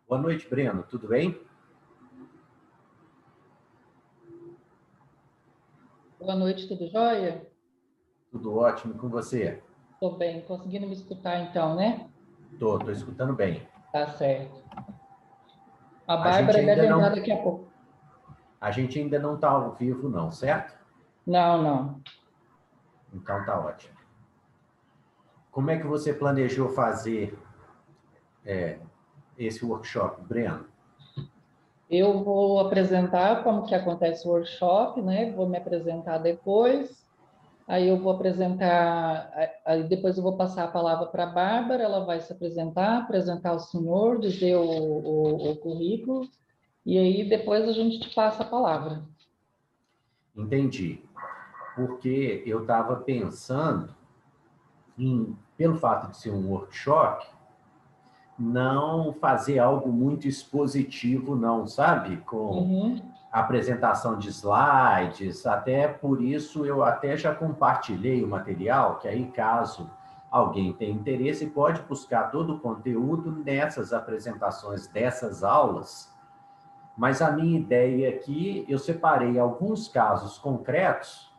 Boa noite, Breno. Tudo bem? Boa noite, tudo jóia? Tudo ótimo com você? Estou bem, conseguindo me escutar então, né? Tô escutando bem. Tá certo. A A gente Bárbara ainda deve entrar não, daqui a pouco. a gente ainda não está ao vivo, não, certo? Não, não. Então tá ótimo. Como é que você planejou fazer esse workshop, Breno? Eu vou apresentar como que acontece o workshop, né? Vou me apresentar depois. Aí eu vou apresentar, aí depois eu vou passar a palavra para a Bárbara, ela vai se apresentar o senhor, dizer o currículo, e aí depois a gente te passa a palavra. Entendi. Porque eu estava pensando pelo fato de ser um workshop, não fazer algo muito expositivo, não, sabe? Com Uhum. apresentação de slides, até por isso eu até já compartilhei o material, que aí caso alguém tenha interesse, pode buscar todo o conteúdo nessas apresentações dessas aulas. Mas a minha ideia aqui, eu separei alguns casos concretos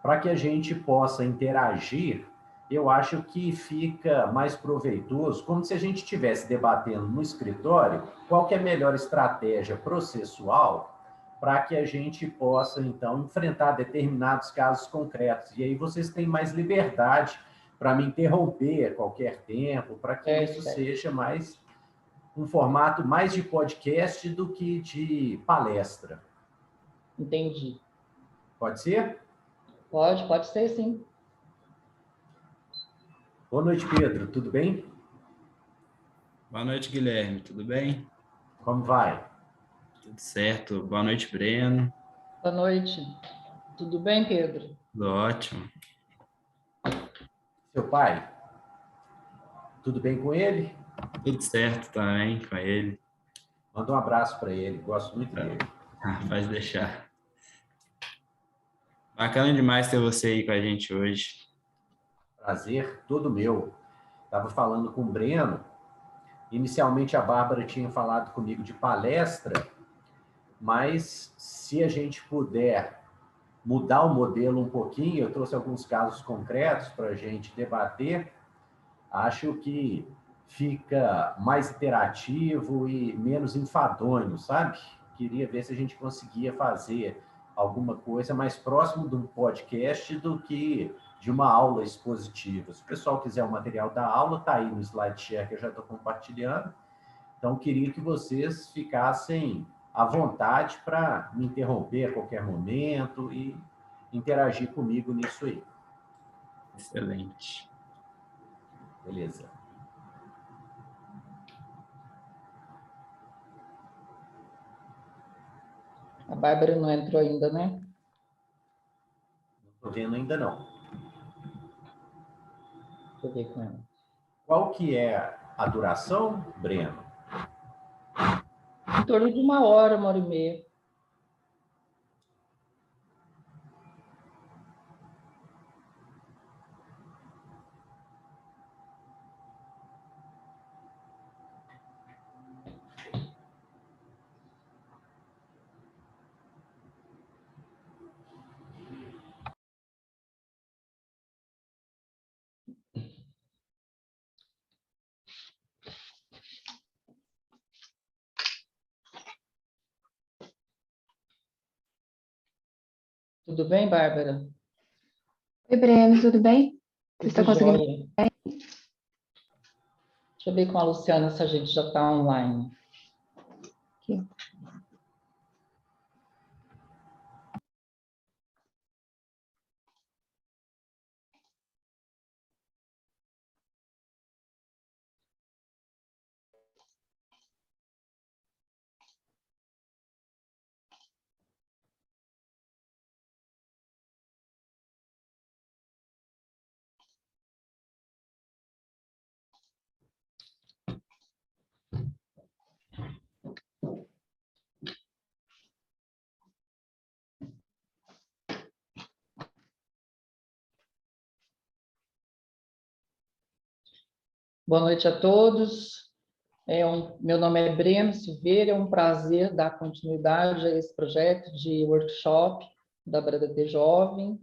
para que a gente possa interagir. Eu acho que fica mais proveitoso, como se a gente estivesse debatendo no escritório, qual que é a melhor estratégia processual para que a gente possa, então, enfrentar determinados casos concretos. E aí vocês têm mais liberdade para me interromper a qualquer tempo, para que Certo, isso certo. seja mais um formato mais de podcast do que de palestra. Entendi. Pode ser? Pode ser sim. Boa noite, Pedro. Tudo bem? Boa noite, Guilherme. Tudo bem? Como vai? Tudo certo. Boa noite, Breno. Boa noite. Tudo bem, Pedro? Tudo ótimo. Seu pai? Tudo bem com ele? Tudo certo também com ele. Manda um abraço para ele. Gosto muito dele. Pode deixar. Bacana demais ter você aí com a gente hoje. Prazer todo meu. Estava falando com o Breno. Inicialmente a Bárbara tinha falado comigo de palestra, mas se a gente puder mudar o modelo um pouquinho, eu trouxe alguns casos concretos para a gente debater. Acho que fica mais interativo e menos enfadonho, sabe? Queria ver se a gente conseguia fazer alguma coisa mais próximo de um podcast do que de uma aula expositiva. Se o pessoal quiser o material da aula, está aí no SlideShare que eu já estou compartilhando. Então, queria que vocês ficassem à vontade para me interromper a qualquer momento e interagir comigo nisso aí. Excelente. Beleza. A Bárbara não entrou ainda, né? Não estou vendo ainda não. Deixa eu ver com ela. Qual que é a duração, Breno? Em torno de uma hora e meia. Tudo bem, Bárbara? Oi, Breno, tudo bem? Você está Tudo conseguindo? jóia. Deixa eu ver com a Luciana se a gente já está online. Aqui. Boa noite a todos. Meu nome é Breno Silveira, é um prazer dar continuidade a esse projeto de workshop da BRADT Jovem.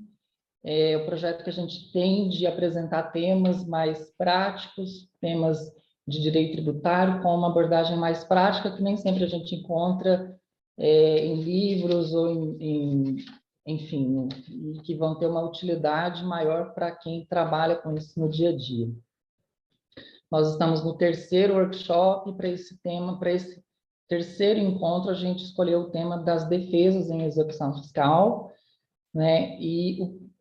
É o projeto que a gente tem de apresentar temas mais práticos, temas de direito tributário, com uma abordagem mais prática, que nem sempre a gente encontra em livros ou enfim, e que vão ter uma utilidade maior para quem trabalha com isso no dia a dia. Nós estamos no terceiro workshop, e para esse tema, para esse terceiro encontro, a gente escolheu o tema das defesas em execução fiscal, né?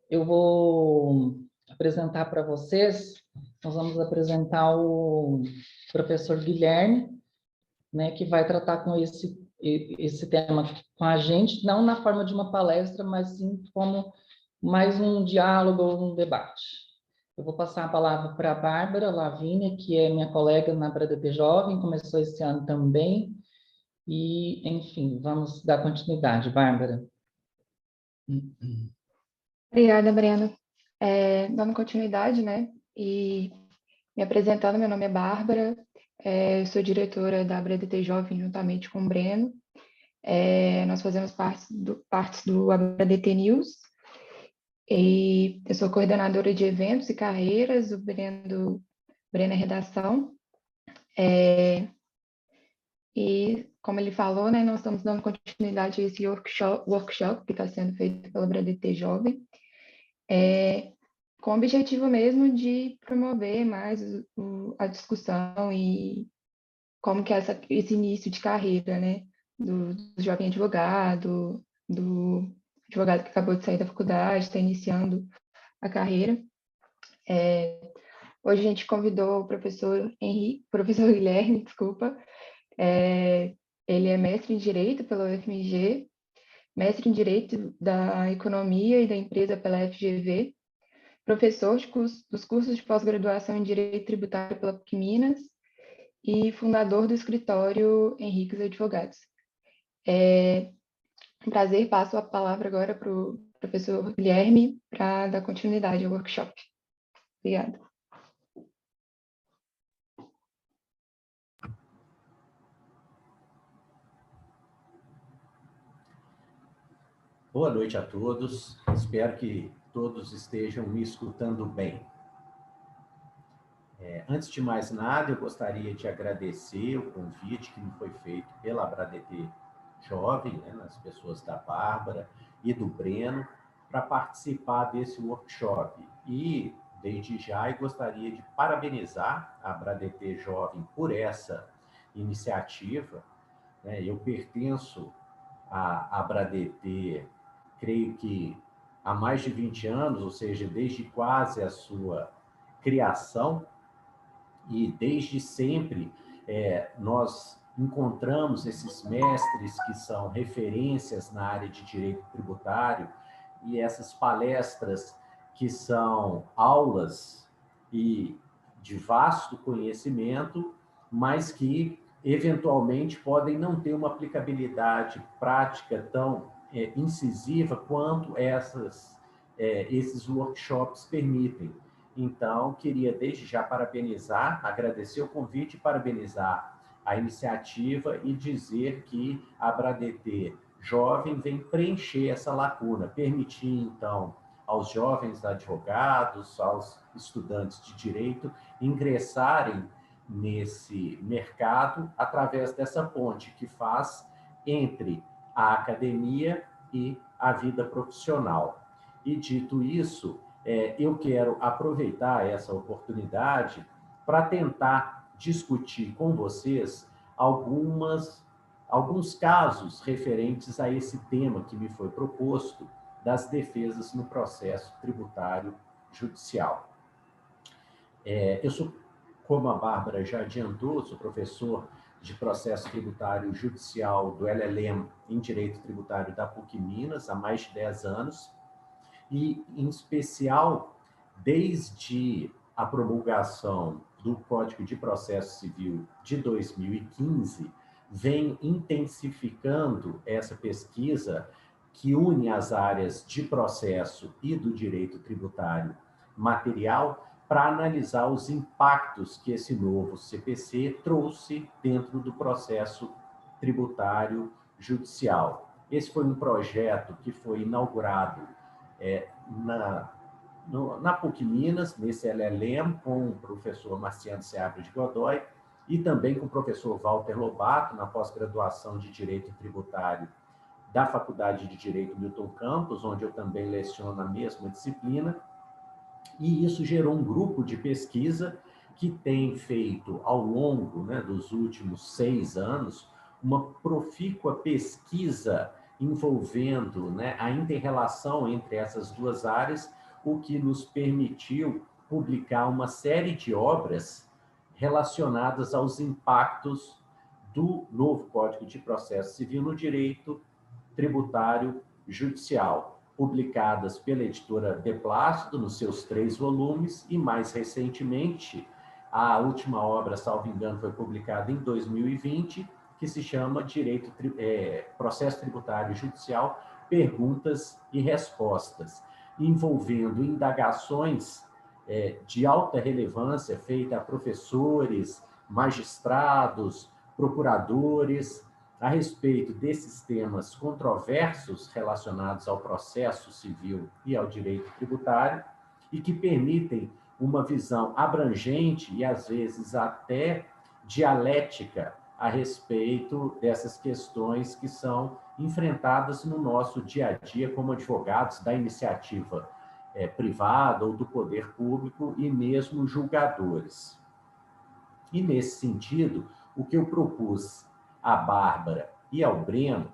Eu vou apresentar para vocês, nós vamos apresentar o professor Guilherme, né, que vai tratar com esse tema com a gente, não na forma de uma palestra, mas sim como mais um diálogo ou um debate. Eu vou passar a palavra para a Bárbara Lavínia, que é minha colega na BRADT Jovem, começou esse ano também, e, enfim, vamos dar continuidade. Bárbara. Obrigada, Breno. Dando continuidade, né? E me apresentando, meu nome é Bárbara, eu sou diretora da BRADT Jovem juntamente com o Breno. Nós fazemos partes do BRADT News, e eu sou coordenadora de eventos e carreiras, o Breno é redação. E, como ele falou, né, nós estamos dando continuidade a esse workshop que está sendo feito pela BRADT Jovem, com o objetivo mesmo de promover mais a discussão e como que é esse início de carreira, né, do jovem advogado, do advogado que acabou de sair da faculdade, está iniciando a carreira. Hoje a gente convidou o professor Guilherme, desculpa. Ele é mestre em Direito pela UFMG, mestre em Direito da Economia e da Empresa pela FGV, professor dos cursos de pós-graduação em Direito Tributário pela PUC Minas e fundador do escritório Henriques Advogados. Um prazer, passo a palavra agora para o professor Guilherme para dar continuidade ao workshop. Obrigada. Boa noite a todos. Espero que todos estejam me escutando bem. Antes de mais nada, eu gostaria de agradecer o convite que me foi feito pela BRADT Jovem, né, nas pessoas da Bárbara e do Breno, para participar desse workshop. E, desde já, eu gostaria de parabenizar a BRADT Jovem por essa iniciativa. Eu pertenço à BRADT, creio que há mais de 20 anos, ou seja, desde quase a sua criação, e desde sempre nós encontramos esses mestres que são referências na área de direito tributário, e essas palestras que são aulas e de vasto conhecimento, mas que eventualmente podem não ter uma aplicabilidade prática tão incisiva quanto esses workshops permitem. Então, queria desde já parabenizar, agradecer o convite, parabenizar a iniciativa e dizer que a BRADT Jovem vem preencher essa lacuna, permitir, então, aos jovens advogados, aos estudantes de direito, ingressarem nesse mercado através dessa ponte que faz entre a academia e a vida profissional. E, dito isso, eu quero aproveitar essa oportunidade para tentar discutir com vocês alguns casos referentes a esse tema que me foi proposto, das defesas no processo tributário judicial. Eu sou, como a Bárbara já adiantou, sou professor de processo tributário judicial do LLM em Direito Tributário da PUC Minas há mais de 10 anos, e, em especial, desde a promulgação do Código de Processo Civil de 2015, vem intensificando essa pesquisa que une as áreas de processo e do direito tributário material para analisar os impactos que esse novo CPC trouxe dentro do processo tributário judicial. Esse foi um projeto que foi inaugurado na PUC Minas, nesse LLM, com o professor Marciano Seabra de Godoy, e também com o professor Walter Lobato, na pós-graduação de Direito Tributário da Faculdade de Direito Milton Campos, onde eu também leciono a mesma disciplina. E isso gerou um grupo de pesquisa que tem feito, ao longo dos últimos 6 anos, uma profícua pesquisa envolvendo a inter-relação entre essas duas áreas, o que nos permitiu publicar uma série de obras relacionadas aos impactos do novo Código de Processo Civil no direito tributário judicial, publicadas pela editora De Plácido, nos seus 3 volumes, e mais recentemente, a última obra, salvo engano, foi publicada em 2020, que se chama Processo Tributário Judicial, Perguntas e Respostas, envolvendo indagações de alta relevância feitas a professores, magistrados, procuradores, a respeito desses temas controversos relacionados ao processo civil e ao direito tributário, e que permitem uma visão abrangente e, às vezes, até dialética a respeito dessas questões que são enfrentadas no nosso dia a dia como advogados da iniciativa privada ou do poder público e mesmo julgadores. E, nesse sentido, o que eu propus à Bárbara e ao Breno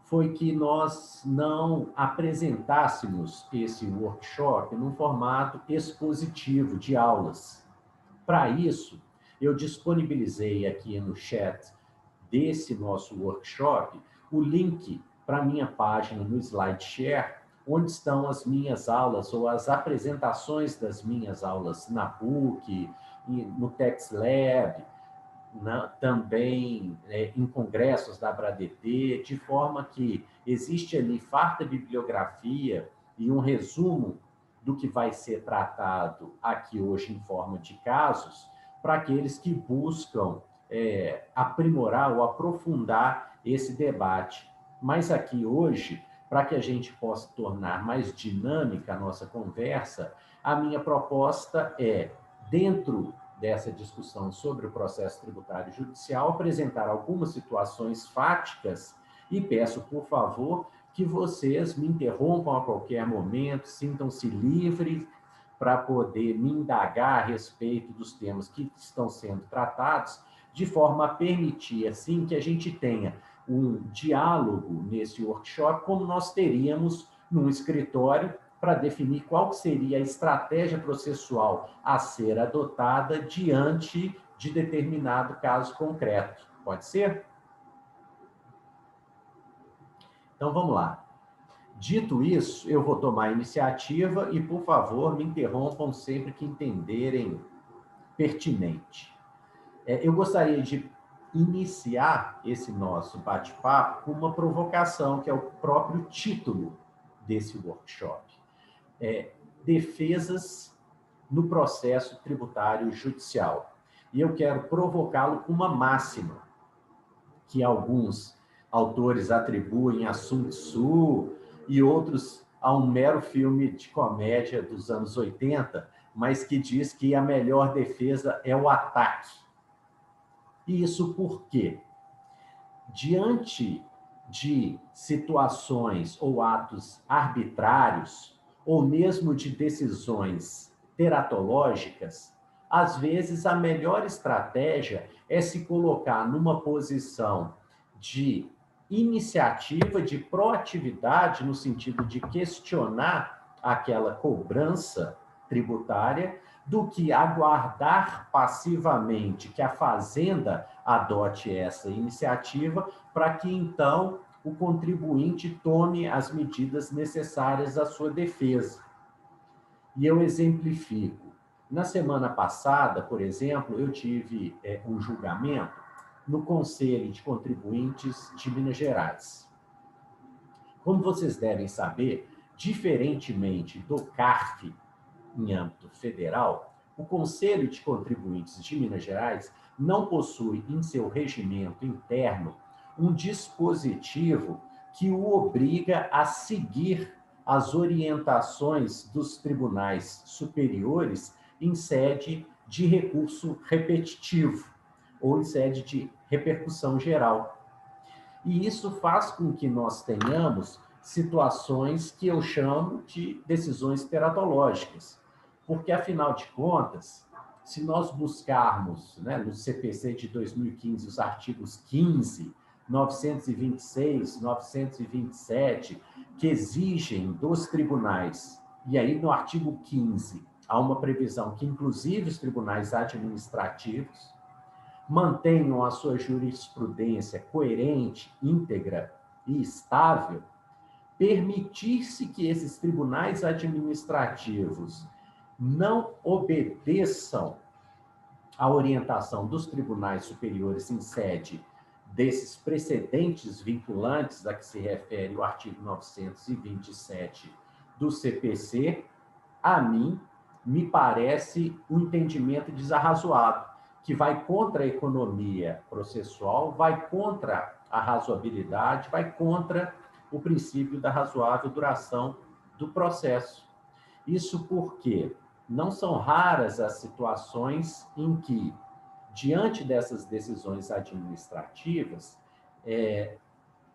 foi que nós não apresentássemos esse workshop num formato expositivo de aulas. Para isso, eu disponibilizei aqui no chat desse nosso workshop o link para a minha página no SlideShare, onde estão as minhas aulas ou as apresentações das minhas aulas na PUC, no TexLab, também em congressos da ABRADT, de forma que existe ali farta bibliografia e um resumo do que vai ser tratado aqui hoje em forma de casos, para aqueles que buscam aprimorar ou aprofundar esse debate. Mas aqui hoje, para que a gente possa tornar mais dinâmica a nossa conversa, a minha proposta é, dentro dessa discussão sobre o processo tributário judicial, apresentar algumas situações fáticas e peço, por favor, que vocês me interrompam a qualquer momento, sintam-se livres para poder me indagar a respeito dos temas que estão sendo tratados, de forma a permitir, assim, que a gente tenha um diálogo nesse workshop, como nós teríamos num escritório, para definir qual seria a estratégia processual a ser adotada diante de determinado caso concreto. Pode ser? Então, vamos lá. Dito isso, eu vou tomar a iniciativa e, por favor, me interrompam sempre que entenderem pertinente. Eu gostaria de iniciar esse nosso bate-papo com uma provocação, que é o próprio título desse workshop. Defesas no processo tributário judicial. E eu quero provocá-lo com uma máxima, que alguns autores atribuem a Sun Tzu e outros a um mero filme de comédia dos anos 80, mas que diz que a melhor defesa é o ataque. E isso por quê? Diante de situações ou atos arbitrários, ou mesmo de decisões teratológicas, às vezes a melhor estratégia é se colocar numa posição de iniciativa, de proatividade, no sentido de questionar aquela cobrança tributária, do que aguardar passivamente que a Fazenda adote essa iniciativa, para que, então, o contribuinte tome as medidas necessárias à sua defesa. E eu exemplifico. Na semana passada, por exemplo, eu tive um julgamento no Conselho de Contribuintes de Minas Gerais. Como vocês devem saber, diferentemente do CARF, em âmbito federal, O Conselho de Contribuintes de Minas Gerais não possui em seu regimento interno um dispositivo que o obriga a seguir as orientações dos tribunais superiores em sede de recurso repetitivo ou em sede de repercussão geral. E isso faz com que nós tenhamos situações que eu chamo de decisões teratológicas, porque, afinal de contas, se nós buscarmos, né, no CPC de 2015 os artigos 15, 926, 927, que exigem dos tribunais, e aí no artigo 15 há uma previsão que, inclusive, os tribunais administrativos mantenham a sua jurisprudência coerente, íntegra e estável, permitir-se que esses tribunais administrativos não obedeçam à orientação dos tribunais superiores em sede desses precedentes vinculantes a que se refere o artigo 927 do CPC, a mim me parece um entendimento desarrazoado, que vai contra a economia processual, vai contra a razoabilidade, vai contra o princípio da razoável duração do processo. Isso porque não são raras as situações em que, diante dessas decisões administrativas,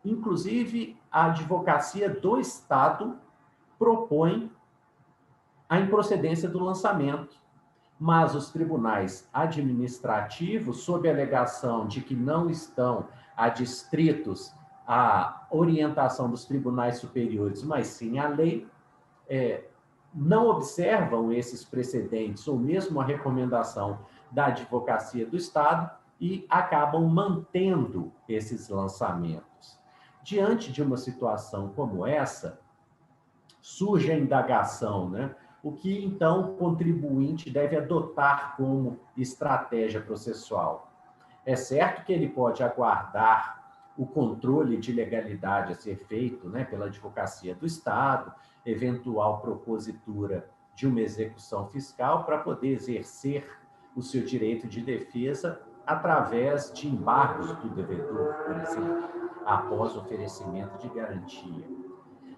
inclusive a advocacia do Estado propõe a improcedência do lançamento, mas os tribunais administrativos, sob a alegação de que não estão adstritos à orientação dos tribunais superiores, mas sim à lei, não observam esses precedentes ou mesmo a recomendação da advocacia do Estado e acabam mantendo esses lançamentos. Diante de uma situação como essa, surge a indagação, né? O que, então, o contribuinte deve adotar como estratégia processual? É certo que ele pode aguardar o controle de legalidade a ser feito, né, pela advocacia do Estado, eventual propositura de uma execução fiscal para poder exercer o seu direito de defesa através de embargos do devedor, por exemplo, após o oferecimento de garantia.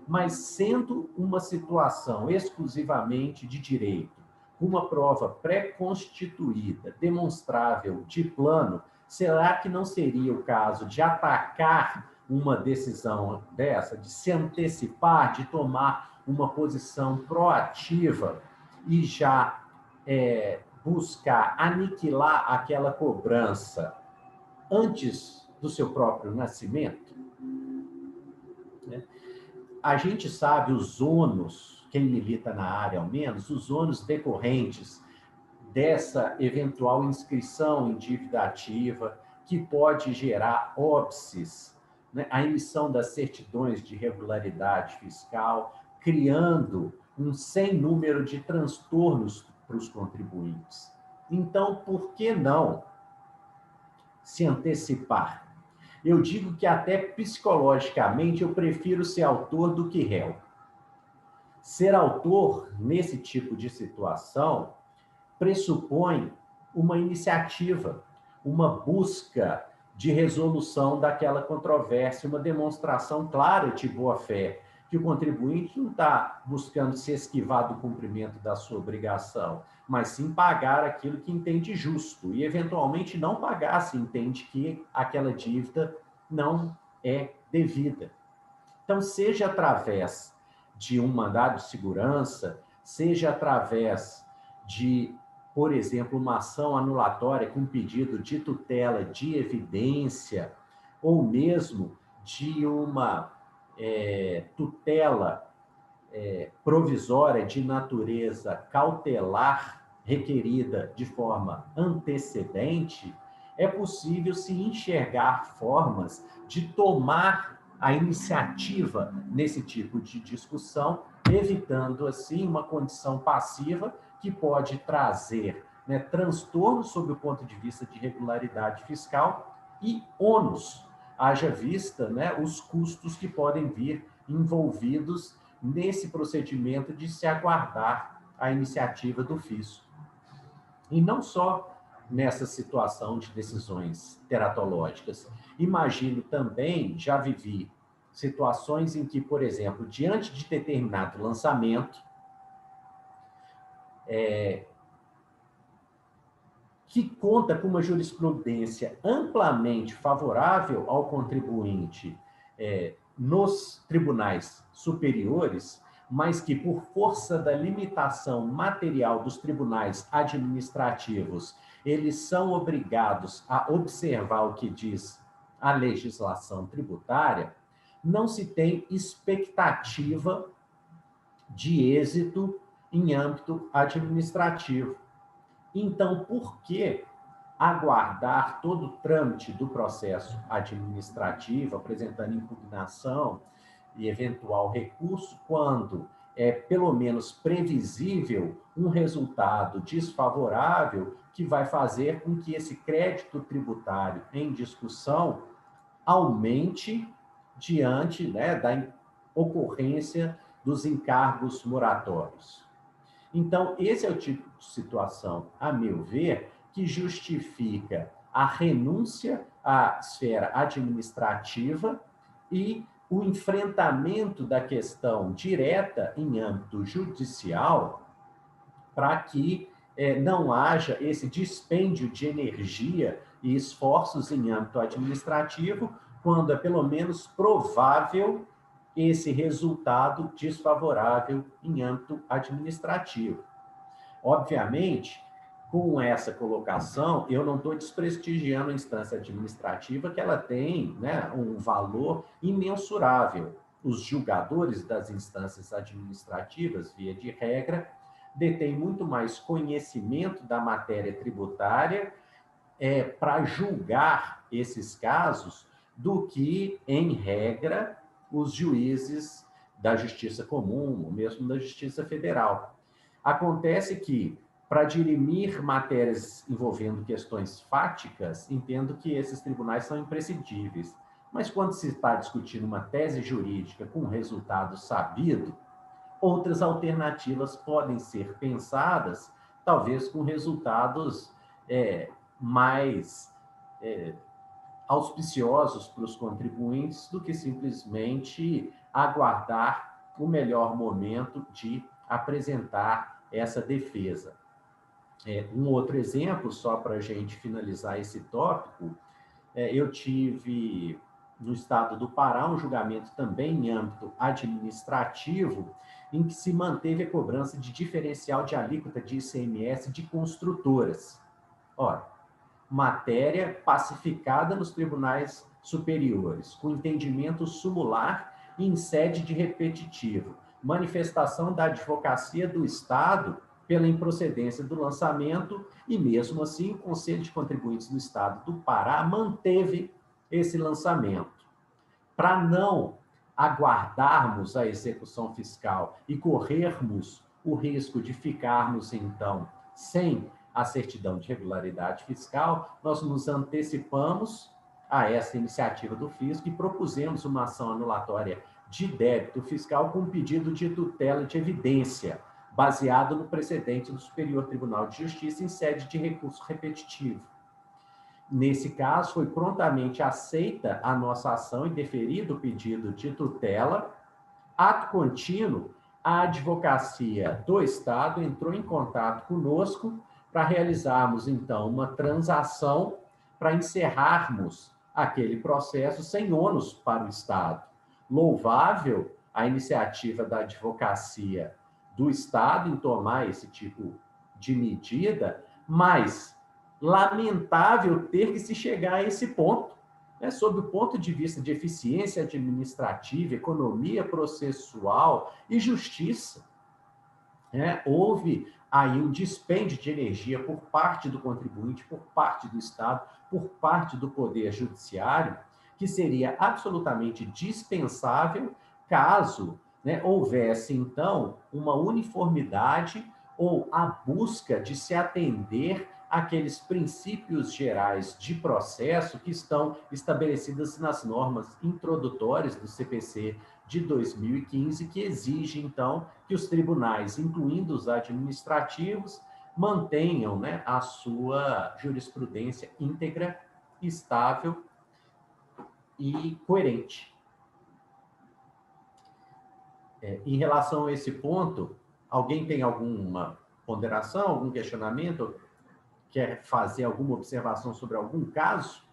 Mas sendo uma situação exclusivamente de direito, uma prova pré-constituída, demonstrável de plano, será que não seria o caso de atacar uma decisão dessa, de se antecipar, de tomar uma posição proativa e já buscar aniquilar aquela cobrança antes do seu próprio nascimento? A gente sabe os ônus, quem milita na área ao menos, os ônus decorrentes dessa eventual inscrição em dívida ativa, que pode gerar óbices, né? A emissão das certidões de regularidade fiscal, criando um sem número de transtornos para os contribuintes. Então, por que não se antecipar? Eu digo que até psicologicamente eu prefiro ser autor do que réu. Ser autor, nesse tipo de situação, pressupõe uma iniciativa, uma busca de resolução daquela controvérsia, uma demonstração clara de boa-fé, que o contribuinte não está buscando se esquivar do cumprimento da sua obrigação, mas sim pagar aquilo que entende justo e, eventualmente, não pagar se entende que aquela dívida não é devida. Então, seja através de um mandado de segurança, seja através de, por exemplo, uma ação anulatória com pedido de tutela de evidência, ou mesmo de uma tutela provisória de natureza cautelar requerida de forma antecedente, é possível se enxergar formas de tomar a iniciativa nesse tipo de discussão, evitando, assim, uma condição passiva que pode trazer, né, transtornos sob o ponto de vista de regularidade fiscal e ônus, haja vista, né, os custos que podem vir envolvidos nesse procedimento de se aguardar a iniciativa do fisco. E não só nessa situação de decisões teratológicas. Imagino também, já vivi situações em que, por exemplo, diante de determinado lançamento, que conta com uma jurisprudência amplamente favorável ao contribuinte nos tribunais superiores, mas que, por força da limitação material dos tribunais administrativos, eles são obrigados a observar o que diz a legislação tributária, não se tem expectativa de êxito em âmbito administrativo. Então, por que aguardar todo o trâmite do processo administrativo, apresentando impugnação e eventual recurso, quando é pelo menos previsível um resultado desfavorável que vai fazer com que esse crédito tributário em discussão aumente diante, né, da ocorrência dos encargos moratórios? Então, esse é o tipo de situação, a meu ver, que justifica a renúncia à esfera administrativa e o enfrentamento da questão direta em âmbito judicial para que não haja esse dispêndio de energia e esforços em âmbito administrativo, quando é pelo menos provável esse resultado desfavorável em âmbito administrativo. Obviamente, com essa colocação, eu não estou desprestigiando a instância administrativa, que ela tem, né, um valor imensurável. Os julgadores das instâncias administrativas, via de regra, detêm muito mais conhecimento da matéria tributária para julgar esses casos do que, em regra, os juízes da Justiça Comum, ou mesmo da Justiça Federal. Acontece que, para dirimir matérias envolvendo questões fáticas, entendo que esses tribunais são imprescindíveis. Mas quando se está discutindo uma tese jurídica com resultado sabido, outras alternativas podem ser pensadas, talvez com resultados mais auspiciosos para os contribuintes do que simplesmente aguardar o melhor momento de apresentar essa defesa. Um outro exemplo, só para a gente finalizar esse tópico, eu tive no estado do Pará um julgamento também em âmbito administrativo, em que se manteve a cobrança de diferencial de alíquota de ICMS de construtoras. Ora, matéria pacificada nos tribunais superiores, com entendimento sumular e em sede de repetitivo, manifestação da advocacia do Estado pela improcedência do lançamento, e mesmo assim o Conselho de Contribuintes do Estado do Pará manteve esse lançamento. Para não aguardarmos a execução fiscal e corrermos o risco de ficarmos, então, sem a certidão de regularidade fiscal, nós nos antecipamos a essa iniciativa do fisco e propusemos uma ação anulatória de débito fiscal com pedido de tutela de evidência, baseado no precedente do Superior Tribunal de Justiça em sede de recurso repetitivo. Nesse caso, foi prontamente aceita a nossa ação e deferido o pedido de tutela. Ato contínuo, a advocacia do Estado entrou em contato conosco para realizarmos, então, uma transação para encerrarmos aquele processo sem ônus para o Estado. Louvável a iniciativa da advocacia do Estado em tomar esse tipo de medida, mas lamentável ter que se chegar a esse ponto, né, sob o ponto de vista de eficiência administrativa, economia processual e justiça. Houve aí um dispêndio de energia por parte do contribuinte, por parte do Estado, por parte do Poder Judiciário, que seria absolutamente dispensável caso, né, houvesse, então, uma uniformidade ou a busca de se atender àqueles princípios gerais de processo que estão estabelecidos nas normas introdutórias do CPC de 2015, que exige, então, que os tribunais, incluindo os administrativos, mantenham, né, a sua jurisprudência íntegra, estável e coerente. Em relação a esse ponto, alguém tem alguma ponderação, algum questionamento? Quer fazer alguma observação sobre algum caso?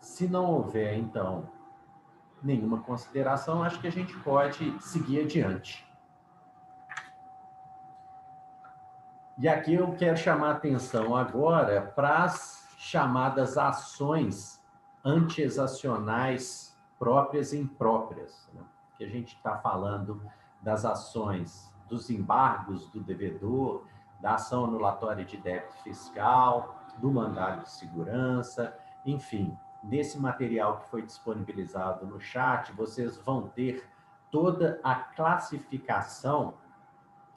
Se não houver, então, nenhuma consideração, acho que a gente pode seguir adiante. E aqui eu quero chamar a atenção agora para as chamadas ações anti-exacionais próprias e impróprias, né? Que a gente está falando das ações dos embargos do devedor, da ação anulatória de débito fiscal, do mandado de segurança, enfim. Nesse material que foi disponibilizado no chat, vocês vão ter toda a classificação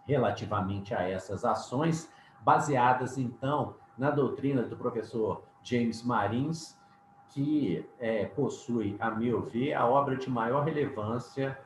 relativamente a essas ações, baseadas, então, na doutrina do professor James Marins, que possui, a meu ver, a obra de maior relevância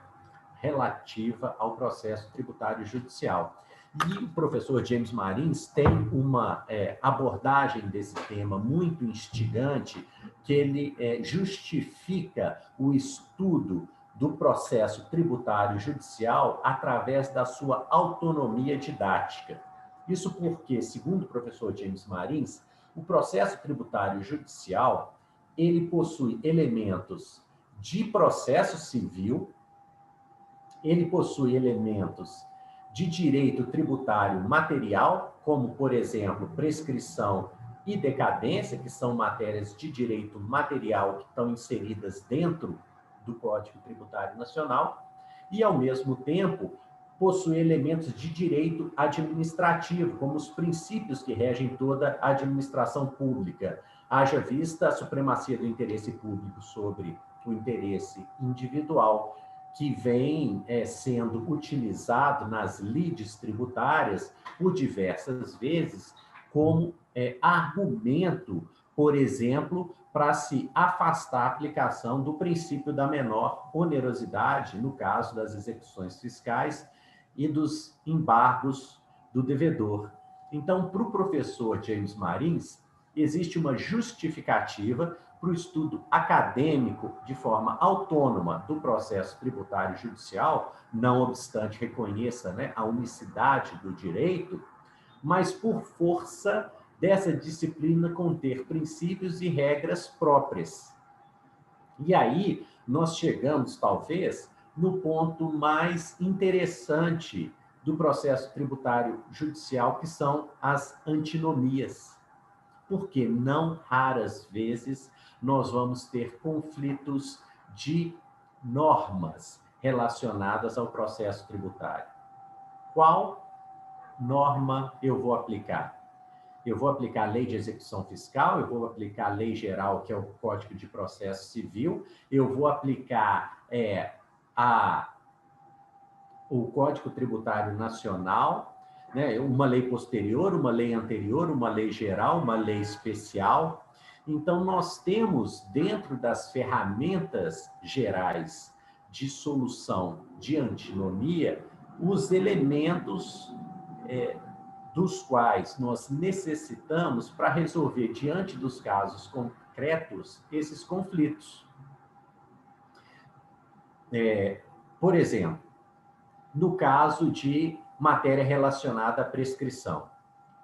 relativa ao processo tributário judicial. E o professor James Marins tem uma abordagem desse tema muito instigante, que ele justifica o estudo do processo tributário judicial através da sua autonomia didática. Isso porque, segundo o professor James Marins, o processo tributário judicial, ele possui elementos de processo civil, ele possui elementos de direito tributário material, como, por exemplo, prescrição e decadência, que são matérias de direito material que estão inseridas dentro do Código Tributário Nacional, e, ao mesmo tempo, possui elementos de direito administrativo, como os princípios que regem toda a administração pública, haja vista a supremacia do interesse público sobre o interesse individual, que vem sendo utilizado nas lides tributárias por diversas vezes como argumento, por exemplo, para se afastar a aplicação do princípio da menor onerosidade, no caso das execuções fiscais e dos embargos do devedor. Então, para o professor James Marins, existe uma justificativa para o estudo acadêmico de forma autônoma do processo tributário judicial, não obstante reconheça, né, a unicidade do direito, mas por força dessa disciplina conter princípios e regras próprias. E aí nós chegamos, talvez, no ponto mais interessante do processo tributário judicial, que são as antinomias. Porque não raras vezes nós vamos ter conflitos de normas relacionadas ao processo tributário. Qual norma eu vou aplicar? Eu vou aplicar a lei de execução fiscal, eu vou aplicar a lei geral, que é o Código de Processo Civil, eu vou aplicar o Código Tributário Nacional, né, uma lei posterior, uma lei anterior, uma lei geral, uma lei especial. Então, nós temos, dentro das ferramentas gerais de solução de antinomia, os elementos dos quais nós necessitamos para resolver, diante dos casos concretos, esses conflitos. Por exemplo, no caso de matéria relacionada à prescrição.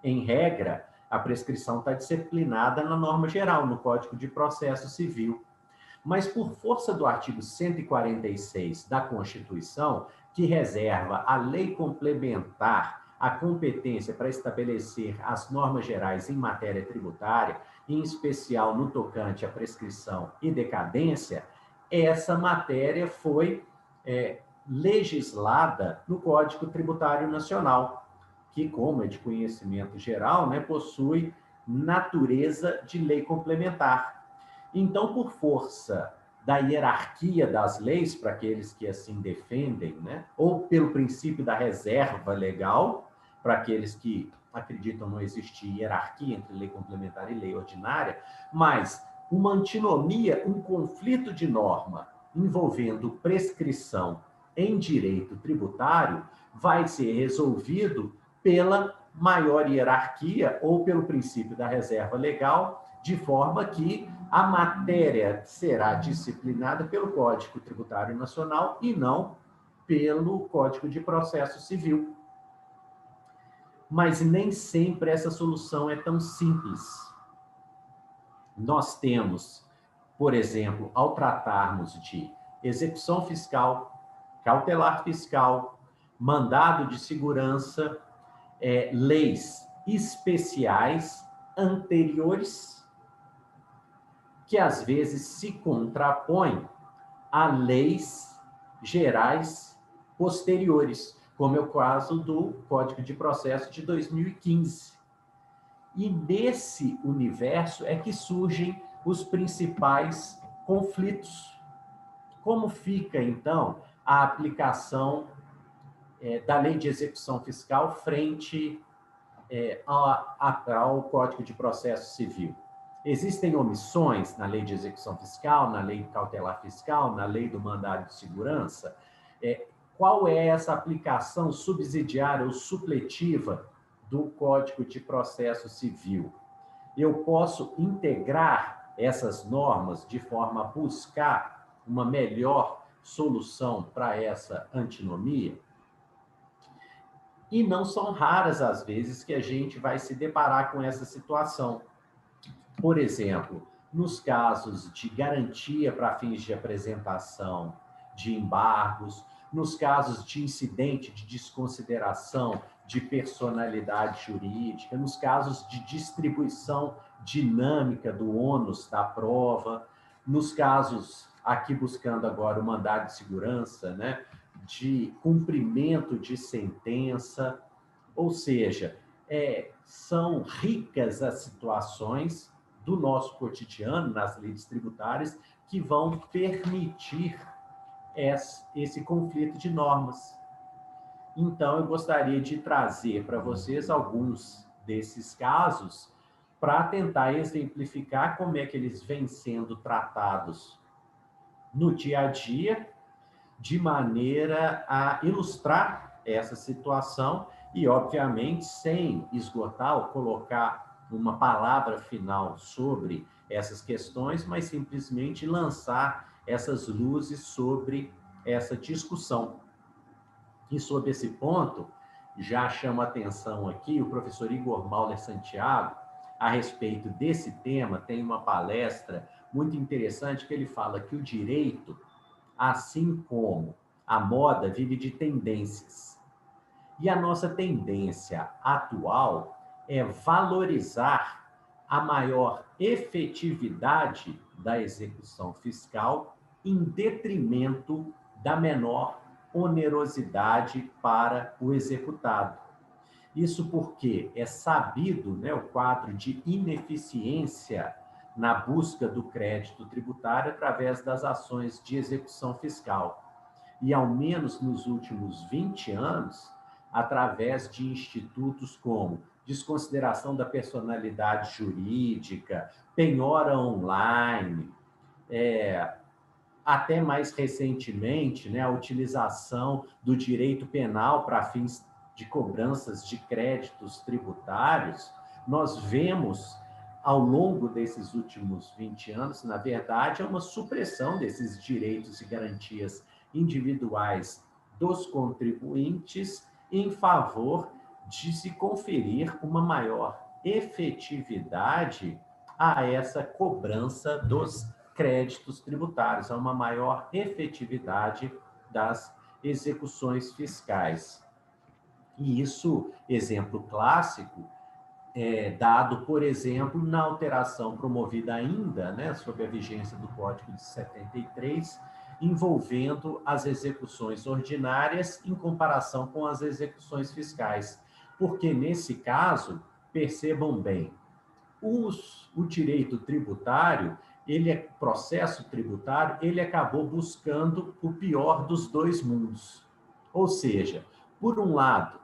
Em regra, a prescrição está disciplinada na norma geral, no Código de Processo Civil. Mas, por força do artigo 146 da Constituição, que reserva à lei complementar a competência para estabelecer as normas gerais em matéria tributária, em especial no tocante à prescrição e decadência, essa matéria foi legislada no Código Tributário Nacional, que, como é de conhecimento geral, né, possui natureza de lei complementar. Então, por força da hierarquia das leis, para aqueles que assim defendem, né, ou pelo princípio da reserva legal, para aqueles que acreditam não existir hierarquia entre lei complementar e lei ordinária, mas uma antinomia, um conflito de norma envolvendo prescrição em direito tributário vai ser resolvido pela maior hierarquia ou pelo princípio da reserva legal, de forma que a matéria será disciplinada pelo Código Tributário Nacional e não pelo Código de Processo Civil. Mas nem sempre essa solução é tão simples. Nós temos, por exemplo, ao tratarmos de execução fiscal, cautelar fiscal, mandado de segurança, leis especiais anteriores que às vezes se contrapõem a leis gerais posteriores, como é o caso do Código de Processo de 2015. E nesse universo é que surgem os principais conflitos. Como fica, então, a aplicação da lei de execução fiscal frente ao Código de Processo Civil? Existem omissões na lei de execução fiscal, na lei cautelar fiscal, na lei do mandado de segurança? Qual é essa aplicação subsidiária ou supletiva do Código de Processo Civil? Eu posso integrar essas normas de forma a buscar uma melhor solução para essa antinomia? E não são raras as vezes que a gente vai se deparar com essa situação. Por exemplo, nos casos de garantia para fins de apresentação de embargos, nos casos de incidente de desconsideração de personalidade jurídica, nos casos de distribuição dinâmica do ônus da prova, nos casos, aqui buscando agora o mandado de segurança, né, de cumprimento de sentença, ou seja, são ricas as situações do nosso cotidiano nas leis tributárias que vão permitir esse conflito de normas. Então, eu gostaria de trazer para vocês alguns desses casos para tentar exemplificar como é que eles vêm sendo tratados no dia a dia, de maneira a ilustrar essa situação e, obviamente, sem esgotar ou colocar uma palavra final sobre essas questões, mas simplesmente lançar essas luzes sobre essa discussão. E sobre esse ponto, já chama atenção aqui o professor Igor Mauler Santiago, a respeito desse tema, tem uma palestra muito interessante que ele fala que o direito, assim como a moda, vive de tendências. E a nossa tendência atual é valorizar a maior efetividade da execução fiscal em detrimento da menor onerosidade para o executado. Isso porque é sabido, né, o quadro de ineficiência na busca do crédito tributário através das ações de execução fiscal. E, ao menos nos últimos 20 anos, através de institutos como desconsideração da personalidade jurídica, penhora online, até mais recentemente, né, a utilização do direito penal para fins de cobranças de créditos tributários, nós vemos, ao longo desses últimos 20 anos, na verdade, uma supressão desses direitos e garantias individuais dos contribuintes em favor de se conferir uma maior efetividade a essa cobrança dos créditos tributários, a uma maior efetividade das execuções fiscais. E isso, exemplo clássico, dado, por exemplo, na alteração promovida ainda, né, sob a vigência do Código de 73, envolvendo as execuções ordinárias em comparação com as execuções fiscais. Porque, nesse caso, percebam bem, o direito tributário, processo tributário, ele acabou buscando o pior dos dois mundos. Ou seja, por um lado,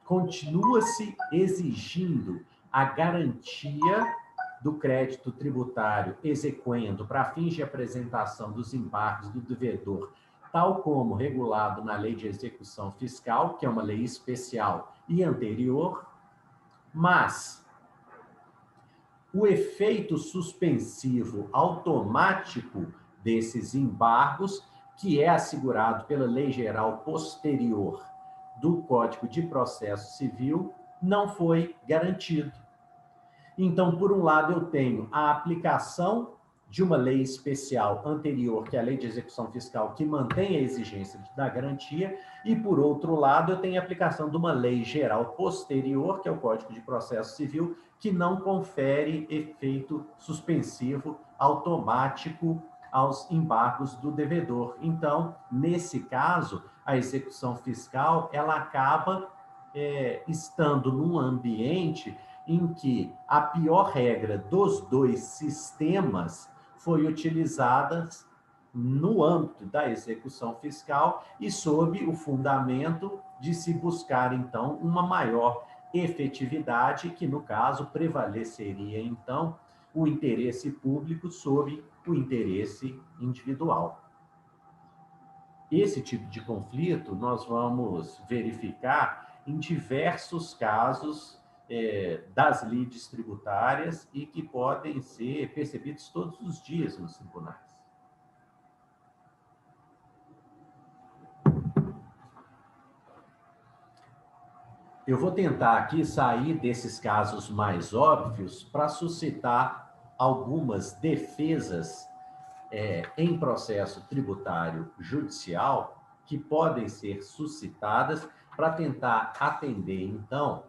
continua-se exigindo a garantia do crédito tributário exequendo para fins de apresentação dos embargos do devedor tal como regulado na Lei de Execução Fiscal, que é uma lei especial e anterior, mas o efeito suspensivo automático desses embargos, que é assegurado pela lei geral posterior do Código de Processo Civil, não foi garantido. Então, por um lado, eu tenho a aplicação de uma lei especial anterior, que é a Lei de Execução Fiscal, que mantém a exigência da garantia, e, por outro lado, eu tenho a aplicação de uma lei geral posterior, que é o Código de Processo Civil, que não confere efeito suspensivo automático aos embargos do devedor. Então, nesse caso, a execução fiscal, ela acaba estando num ambiente em que a pior regra dos dois sistemas foi utilizada no âmbito da execução fiscal e sob o fundamento de se buscar, então, uma maior efetividade, que, no caso, prevaleceria, então, o interesse público sobre o interesse individual. Esse tipo de conflito nós vamos verificar em diversos casos das lides tributárias e que podem ser percebidos todos os dias nos tribunais. Eu vou tentar aqui sair desses casos mais óbvios para suscitar algumas defesas em processo tributário judicial que podem ser suscitadas para tentar atender, então,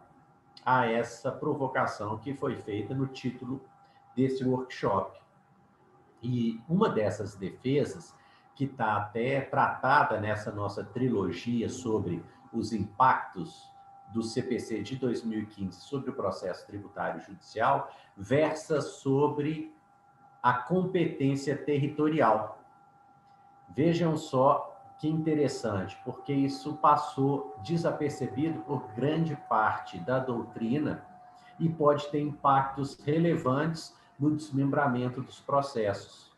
a essa provocação que foi feita no título desse workshop. E uma dessas defesas, que está até tratada nessa nossa trilogia sobre os impactos do CPC de 2015 sobre o processo tributário judicial, versa sobre a competência territorial. Vejam só que interessante, porque isso passou desapercebido por grande parte da doutrina e pode ter impactos relevantes no desmembramento dos processos.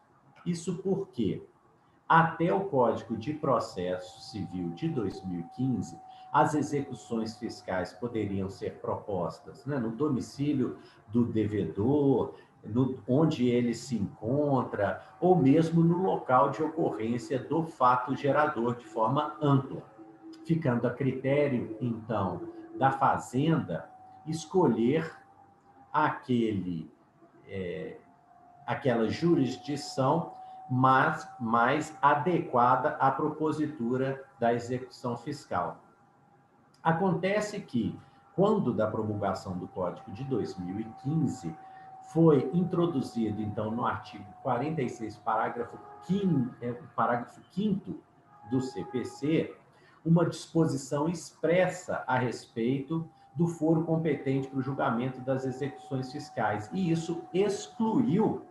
Isso porque, até o Código de Processo Civil de 2015, as execuções fiscais poderiam ser propostas, né, no domicílio do devedor, onde ele se encontra, ou mesmo no local de ocorrência do fato gerador, de forma ampla, ficando a critério, então, da Fazenda escolher aquela jurisdição mais adequada à propositura da execução fiscal. Acontece que, quando da promulgação do Código de 2015, foi introduzido, então, no artigo 46, parágrafo 5º do CPC, uma disposição expressa a respeito do foro competente para o julgamento das execuções fiscais. E isso excluiu,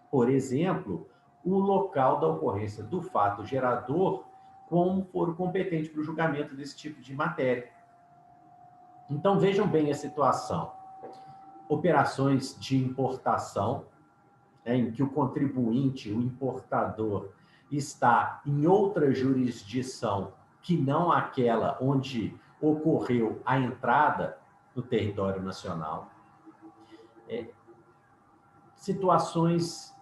por exemplo, o local da ocorrência do fato gerador como foro competente para o julgamento desse tipo de matéria. Então, vejam bem a situação. Operações de importação, em que o contribuinte, o importador, está em outra jurisdição que não aquela onde ocorreu a entrada no território nacional. Situações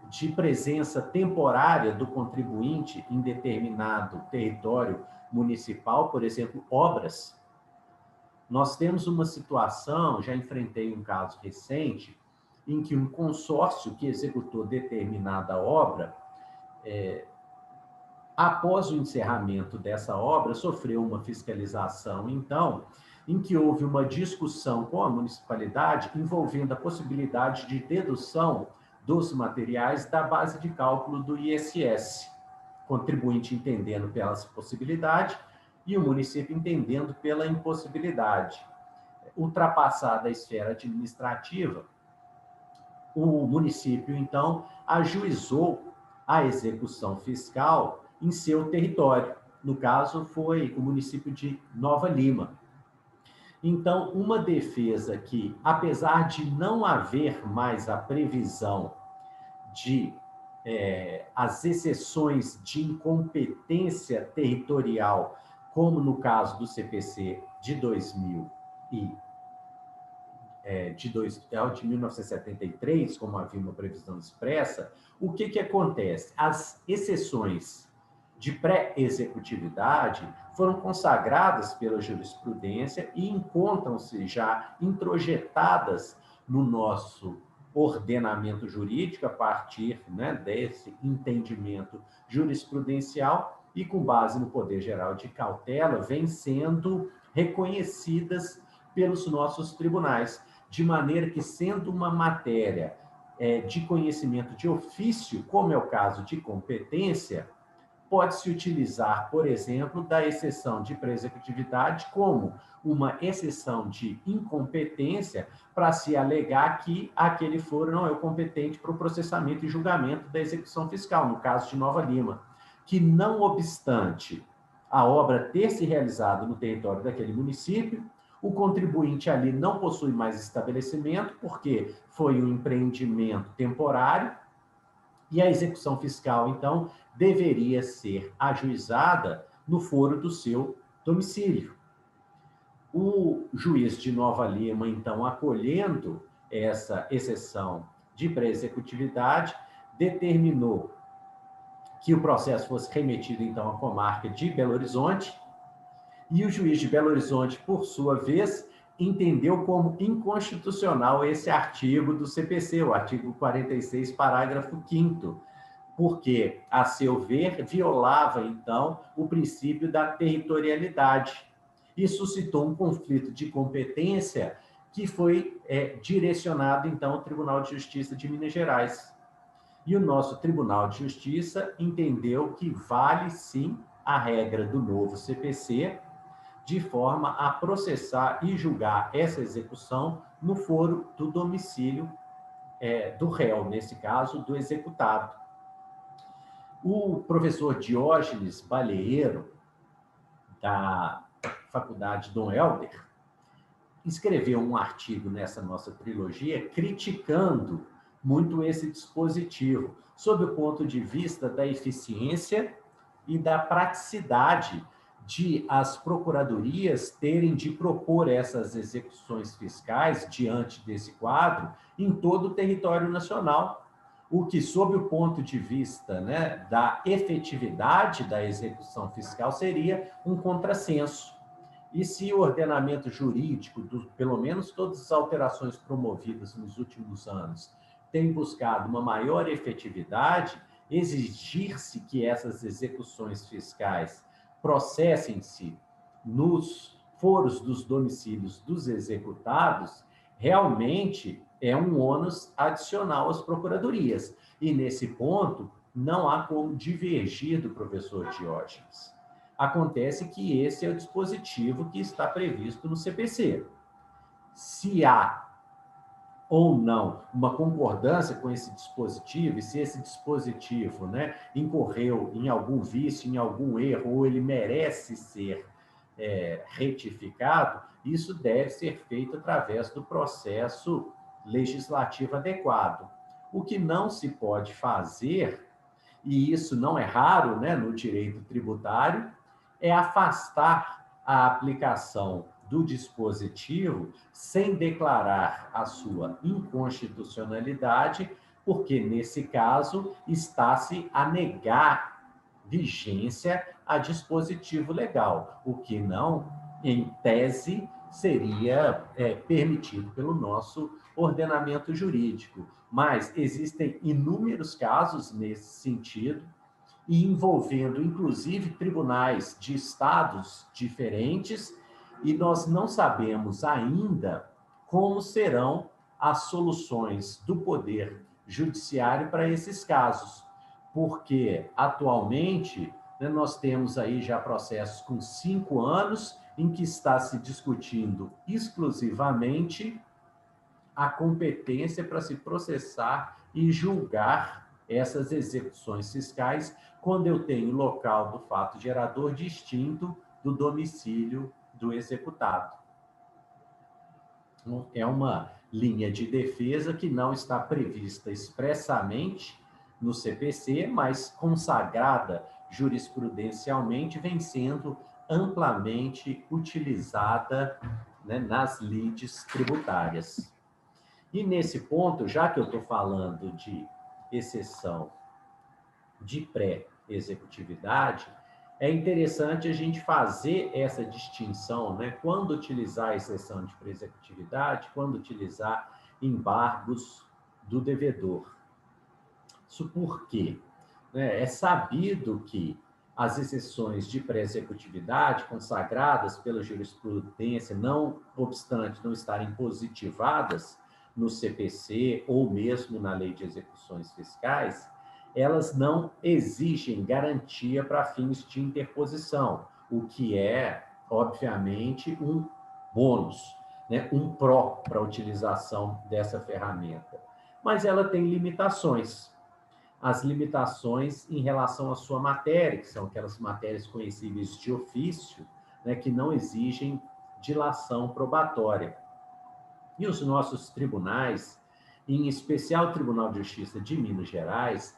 de presença temporária do contribuinte em determinado território municipal, por exemplo, obras. Nós temos uma situação, já enfrentei um caso recente, em que um consórcio que executou determinada obra, após o encerramento dessa obra, sofreu uma fiscalização, então, em que houve uma discussão com a municipalidade envolvendo a possibilidade de dedução dos materiais da base de cálculo do ISS, contribuinte entendendo pela possibilidade e o município entendendo pela impossibilidade. Ultrapassada a esfera administrativa, o município, então, ajuizou a execução fiscal em seu território. No caso, foi o município de Nova Lima. Então, uma defesa que, apesar de não haver mais a previsão de as exceções de incompetência territorial, como no caso do CPC de 1973, como havia uma previsão expressa, o que acontece? As exceções de pré-executividade foram consagradas pela jurisprudência e encontram-se já introjetadas no nosso ordenamento jurídico a partir, né, desse entendimento jurisprudencial e com base no poder geral de cautela, vêm sendo reconhecidas pelos nossos tribunais, de maneira que, sendo uma matéria de conhecimento de ofício, como é o caso de competência, pode-se utilizar, por exemplo, da exceção de pré-executividade como uma exceção de incompetência para se alegar que aquele foro não é o competente para o processamento e julgamento da execução fiscal, no caso de Nova Lima, que, não obstante a obra ter se realizado no território daquele município, o contribuinte ali não possui mais estabelecimento, porque foi um empreendimento temporário, e a execução fiscal, então, deveria ser ajuizada no foro do seu domicílio. O juiz de Nova Lima, então, acolhendo essa exceção de pré-executividade, determinou que o processo fosse remetido, então, à comarca de Belo Horizonte, e o juiz de Belo Horizonte, por sua vez, entendeu como inconstitucional esse artigo do CPC, o artigo 46, parágrafo 5º, porque, a seu ver, violava, então, o princípio da territorialidade e suscitou um conflito de competência que foi direcionado, então, ao Tribunal de Justiça de Minas Gerais. E o nosso Tribunal de Justiça entendeu que vale, sim, a regra do novo CPC, de forma a processar e julgar essa execução no foro do domicílio do réu, nesse caso, do executado. O professor Diógenes Balieiro, da Faculdade Dom Helder, escreveu um artigo nessa nossa trilogia criticando muito esse dispositivo, sob o ponto de vista da eficiência e da praticidade de as procuradorias terem de propor essas execuções fiscais diante desse quadro em todo o território nacional, o que, sob o ponto de vista, né, da efetividade da execução fiscal, seria um contrassenso. E se o ordenamento jurídico, pelo menos todas as alterações promovidas nos últimos anos, tem buscado uma maior efetividade, exigir-se que essas execuções fiscais processem-se nos foros dos domicílios dos executados, realmente é um ônus adicional às procuradorias. E, nesse ponto, não há como divergir do professor Diógenes. Acontece que esse é o dispositivo que está previsto no CPC. Se há ou não uma concordância com esse dispositivo, e se esse dispositivo, né, incorreu em algum vício, em algum erro, ou ele merece ser retificado, isso deve ser feito através do processo legislativo adequado. O que não se pode fazer, e isso não é raro, né, no direito tributário, é afastar a aplicação do dispositivo sem declarar a sua inconstitucionalidade, porque, nesse caso, está-se a negar vigência a dispositivo legal, o que não, em tese, seria permitido pelo nosso ordenamento jurídico. Mas existem inúmeros casos nesse sentido, e envolvendo, inclusive, tribunais de estados diferentes, e nós não sabemos ainda como serão as soluções do Poder Judiciário para esses casos, porque, atualmente, né, nós temos aí já processos com 5 anos, em que está se discutindo exclusivamente a competência para se processar e julgar essas execuções fiscais, quando eu tenho local do fato gerador distinto do domicílio do executado. É uma linha de defesa que não está prevista expressamente no CPC, mas consagrada jurisprudencialmente, vem sendo amplamente utilizada, né, nas lides tributárias. E nesse ponto, já que eu estou falando de exceção de pré-executividade, é interessante a gente fazer essa distinção, né? Quando utilizar a exceção de pré-executividade, quando utilizar embargos do devedor. Isso por quê? É sabido que as exceções de pré-executividade consagradas pela jurisprudência, não obstante não estarem positivadas no CPC ou mesmo na Lei de Execuções Fiscais, elas não exigem garantia para fins de interposição, o que é, obviamente, um bônus, né? Um pró para a utilização dessa ferramenta. Mas ela tem limitações. As limitações em relação à sua matéria, que são aquelas matérias conhecíveis de ofício, né, que não exigem dilação probatória. E os nossos tribunais, em especial o Tribunal de Justiça de Minas Gerais,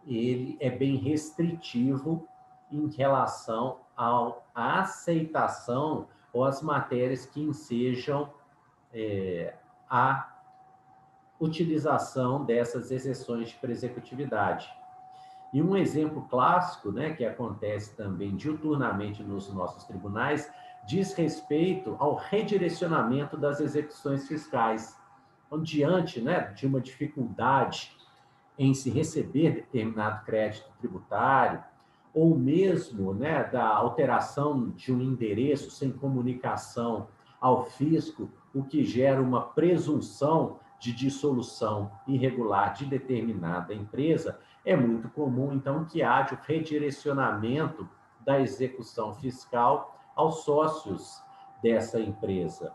ele é bem restritivo em relação à aceitação ou às matérias que ensejam a utilização dessas exceções de pré-executividade. E um exemplo clássico, né, que acontece também diuturnamente nos nossos tribunais, diz respeito ao redirecionamento das execuções fiscais. Então, diante, né, de uma dificuldade em se receber determinado crédito tributário, ou mesmo, né, da alteração de um endereço sem comunicação ao fisco, o que gera uma presunção de dissolução irregular de determinada empresa, é muito comum, então, que haja o redirecionamento da execução fiscal aos sócios dessa empresa.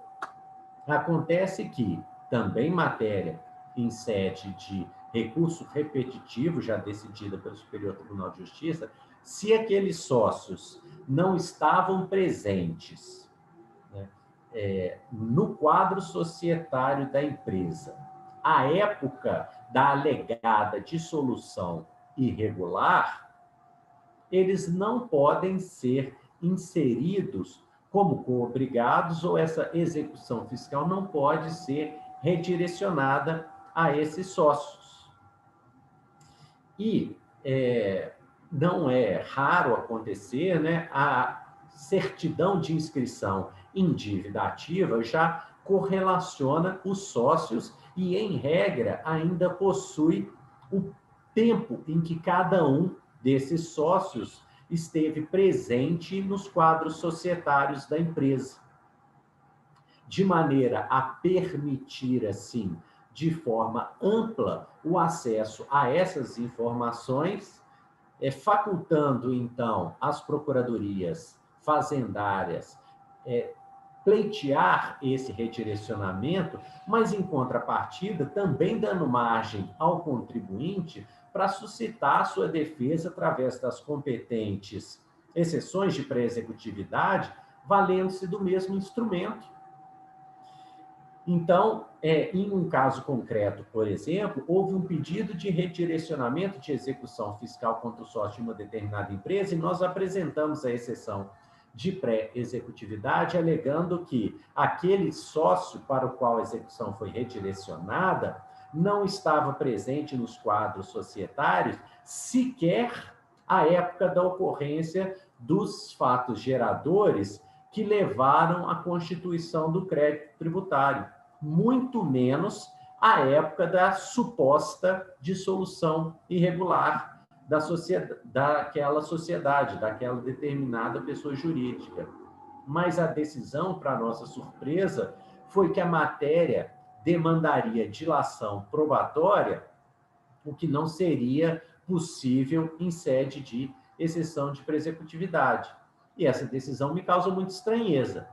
Acontece que, também matéria em sede de recurso repetitivo, já decidida pelo Superior Tribunal de Justiça, se aqueles sócios não estavam presentes, né, no quadro societário da empresa, à época da alegada dissolução irregular, eles não podem ser inseridos como coobrigados, ou essa execução fiscal não pode ser redirecionada a esses sócios. E não é raro acontecer, né, a certidão de inscrição em dívida ativa já correlaciona os sócios e, em regra, ainda possui o tempo em que cada um desses sócios esteve presente nos quadros societários da empresa, de maneira a permitir, assim, de forma ampla, o acesso a essas informações, facultando, então, as procuradorias fazendárias pleitear esse redirecionamento, mas, em contrapartida, também dando margem ao contribuinte para suscitar sua defesa através das competentes exceções de pré-executividade, valendo-se do mesmo instrumento. Então, em um caso concreto, por exemplo, houve um pedido de redirecionamento de execução fiscal contra o sócio de uma determinada empresa e nós apresentamos a exceção de pré-executividade, alegando que aquele sócio para o qual a execução foi redirecionada não estava presente nos quadros societários sequer à época da ocorrência dos fatos geradores que levaram à constituição do crédito tributário, muito menos à época da suposta dissolução irregular daquela sociedade, daquela determinada pessoa jurídica. Mas a decisão, para nossa surpresa, foi que a matéria demandaria dilação probatória, o que não seria possível em sede de exceção de pré-executividade. E essa decisão me causa muita estranheza,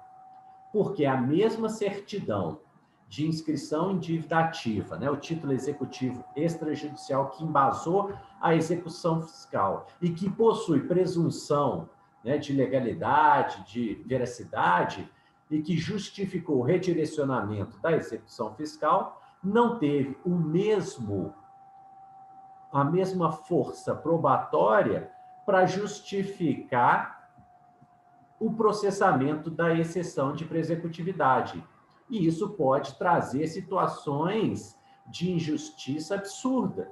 porque a mesma certidão de inscrição em dívida ativa, né, o título executivo extrajudicial que embasou a execução fiscal e que possui presunção, né, de legalidade, de veracidade, e que justificou o redirecionamento da execução fiscal, não teve o mesmo a mesma força probatória para justificar o processamento da exceção de presecutividade. E isso pode trazer situações de injustiça absurda,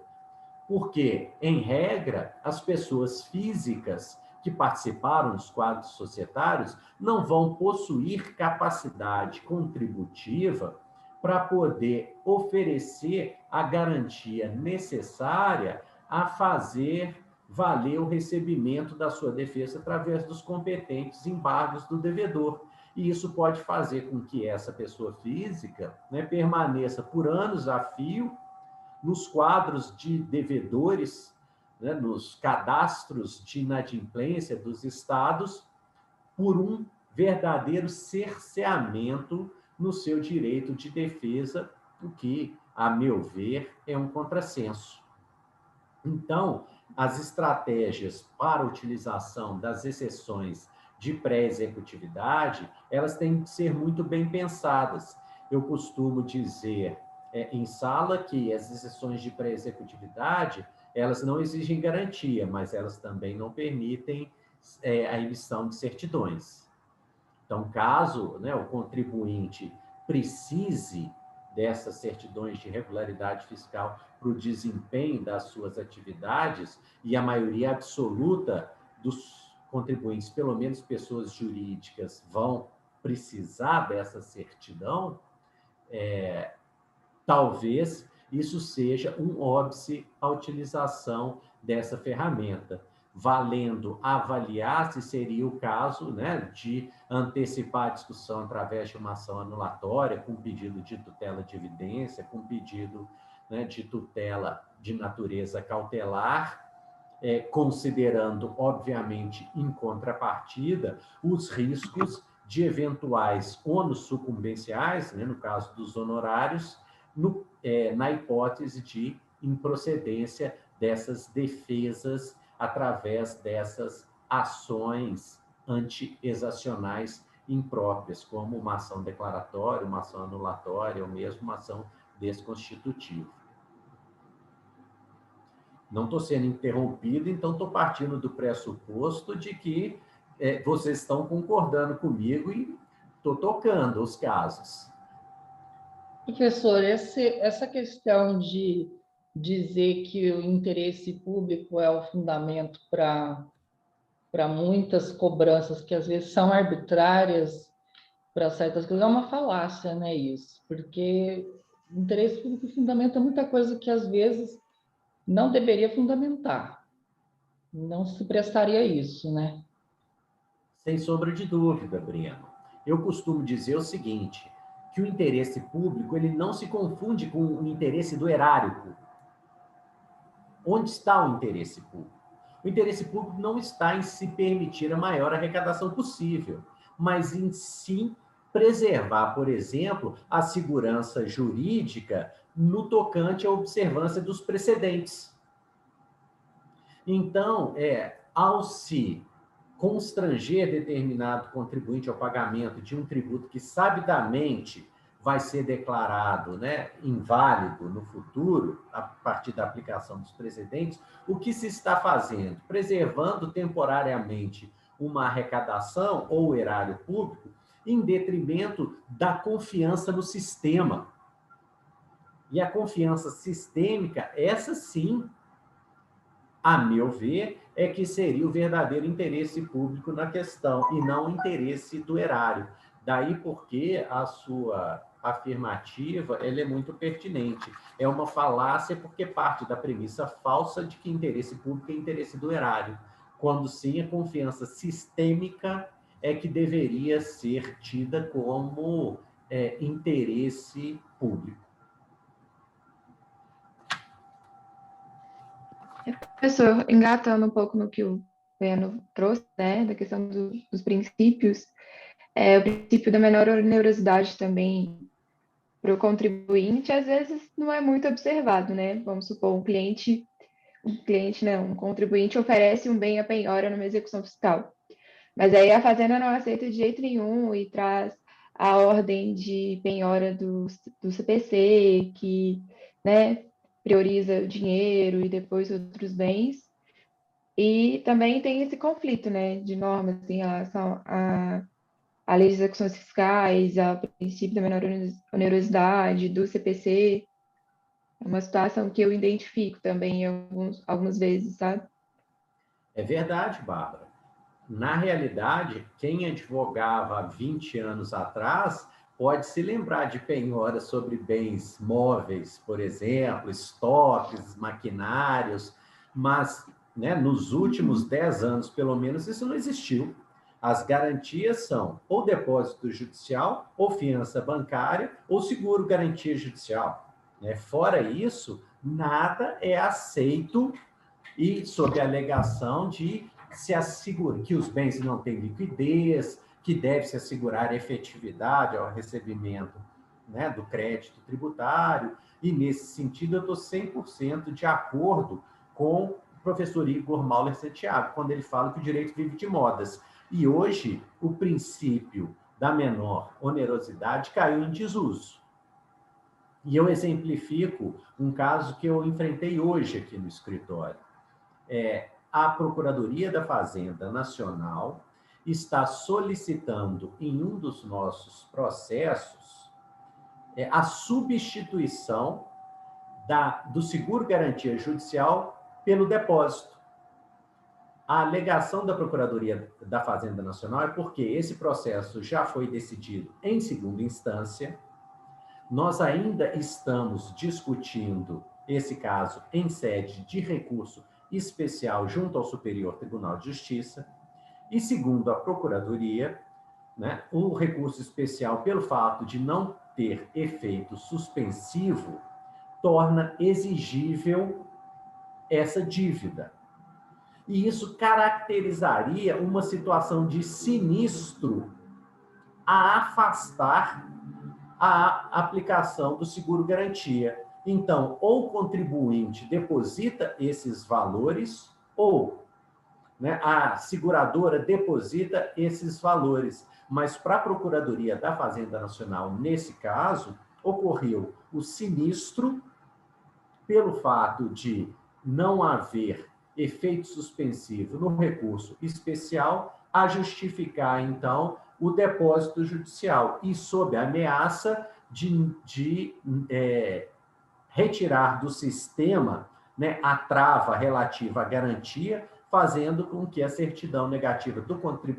porque, em regra, as pessoas físicas que participaram dos quadros societários não vão possuir capacidade contributiva para poder oferecer a garantia necessária a fazer valer o recebimento da sua defesa através dos competentes embargos do devedor. E isso pode fazer com que essa pessoa física, né, permaneça por anos a fio nos quadros de devedores, né, nos cadastros de inadimplência dos estados, por um verdadeiro cerceamento no seu direito de defesa, o que, a meu ver, é um contrassenso. Então, as estratégias para a utilização das exceções de pré-executividade, elas têm que ser muito bem pensadas. Eu costumo dizer em sala que as exceções de pré-executividade, elas não exigem garantia, mas elas também não permitem a emissão de certidões. Então, caso, né, o contribuinte precise dessas certidões de regularidade fiscal para o desempenho das suas atividades, e a maioria absoluta dos contribuintes, pelo menos pessoas jurídicas, vão precisar dessa certidão, talvez isso seja um óbice à utilização dessa ferramenta, valendo avaliar se seria o caso, né, de antecipar a discussão através de uma ação anulatória, com pedido de tutela de evidência, com pedido, né, de tutela de natureza cautelar, considerando, obviamente, em contrapartida, os riscos de eventuais ônus sucumbenciais, né, no caso dos honorários, na hipótese de improcedência dessas defesas através dessas ações anti-exacionais impróprias, como uma ação declaratória, uma ação anulatória, ou mesmo uma ação desconstitutiva. Não estou sendo interrompido, então estou partindo do pressuposto de que vocês estão concordando comigo e estou tocando os casos. Professor, essa questão de dizer que o interesse público é o fundamento para muitas cobranças que às vezes são arbitrárias para certas coisas, é uma falácia, né, isso? Porque o interesse público fundamenta muita coisa que às vezes não deveria fundamentar. Não se prestaria a isso, né? Sem sombra de dúvida, Breno. Eu costumo dizer o seguinte, que o interesse público ele não se confunde com o interesse do erário público. Onde está o interesse público? O interesse público não está em se permitir a maior arrecadação possível, mas em sim preservar, por exemplo, a segurança jurídica no tocante à observância dos precedentes. Então, ao se constranger determinado contribuinte ao pagamento de um tributo que sabidamente vai ser declarado, né, inválido no futuro, a partir da aplicação dos precedentes, o que se está fazendo? Preservando temporariamente uma arrecadação ou erário público em detrimento da confiança no sistema. E a confiança sistêmica, essa sim, a meu ver, é que seria o verdadeiro interesse público na questão, e não o interesse do erário. Daí porque a sua afirmativa ela é muito pertinente. É uma falácia porque parte da premissa falsa de que interesse público é interesse do erário, quando sim a confiança sistêmica é que deveria ser tida como interesse público. Professor, engatando um pouco no que o Breno trouxe, né, da questão dos princípios, o princípio da menor onerosidade também para o contribuinte, às vezes não é muito observado, né? Vamos supor, um contribuinte oferece um bem à penhora numa execução fiscal, mas aí a Fazenda não aceita de jeito nenhum e traz a ordem de penhora do CPC, que, né, prioriza o dinheiro e depois outros bens. E também tem esse conflito, né, de normas em relação a leis de execuções fiscais, ao princípio da menor onerosidade, do CPC. É uma situação que eu identifico também algumas vezes, sabe? É verdade, Bárbara. Na realidade, quem advogava há 20 anos atrás pode se lembrar de penhoras sobre bens móveis, por exemplo, estoques, maquinários, mas, né, nos últimos 10 anos, pelo menos, isso não existiu. As garantias são ou depósito judicial, ou fiança bancária, ou seguro-garantia judicial. Né? Fora isso, nada é aceito e sob a alegação de se assegura que os bens não têm liquidez, que deve-se assegurar efetividade ao recebimento, né, do crédito tributário, e nesse sentido eu estou 100% de acordo com o professor Igor Mauler-Santiago, quando ele fala que o direito vive de modas. E hoje o princípio da menor onerosidade caiu em desuso. E eu exemplifico um caso que eu enfrentei hoje aqui no escritório. A Procuradoria da Fazenda Nacional está solicitando em um dos nossos processos a substituição do seguro-garantia judicial pelo depósito. A alegação da Procuradoria da Fazenda Nacional é porque esse processo já foi decidido em segunda instância. Nós ainda estamos discutindo esse caso em sede de recurso especial junto ao Superior Tribunal de Justiça. E, segundo a Procuradoria, né, o recurso especial, pelo fato de não ter efeito suspensivo, torna exigível essa dívida. E isso caracterizaria uma situação de sinistro a afastar a aplicação do seguro-garantia. Então, ou o contribuinte deposita esses valores, ou, né, a seguradora deposita esses valores. Mas para a Procuradoria da Fazenda Nacional, nesse caso, ocorreu o sinistro pelo fato de não haver efeito suspensivo no recurso especial, a justificar, então, o depósito judicial e sob a ameaça de retirar do sistema, né, a trava relativa à garantia, fazendo com que a certidão negativa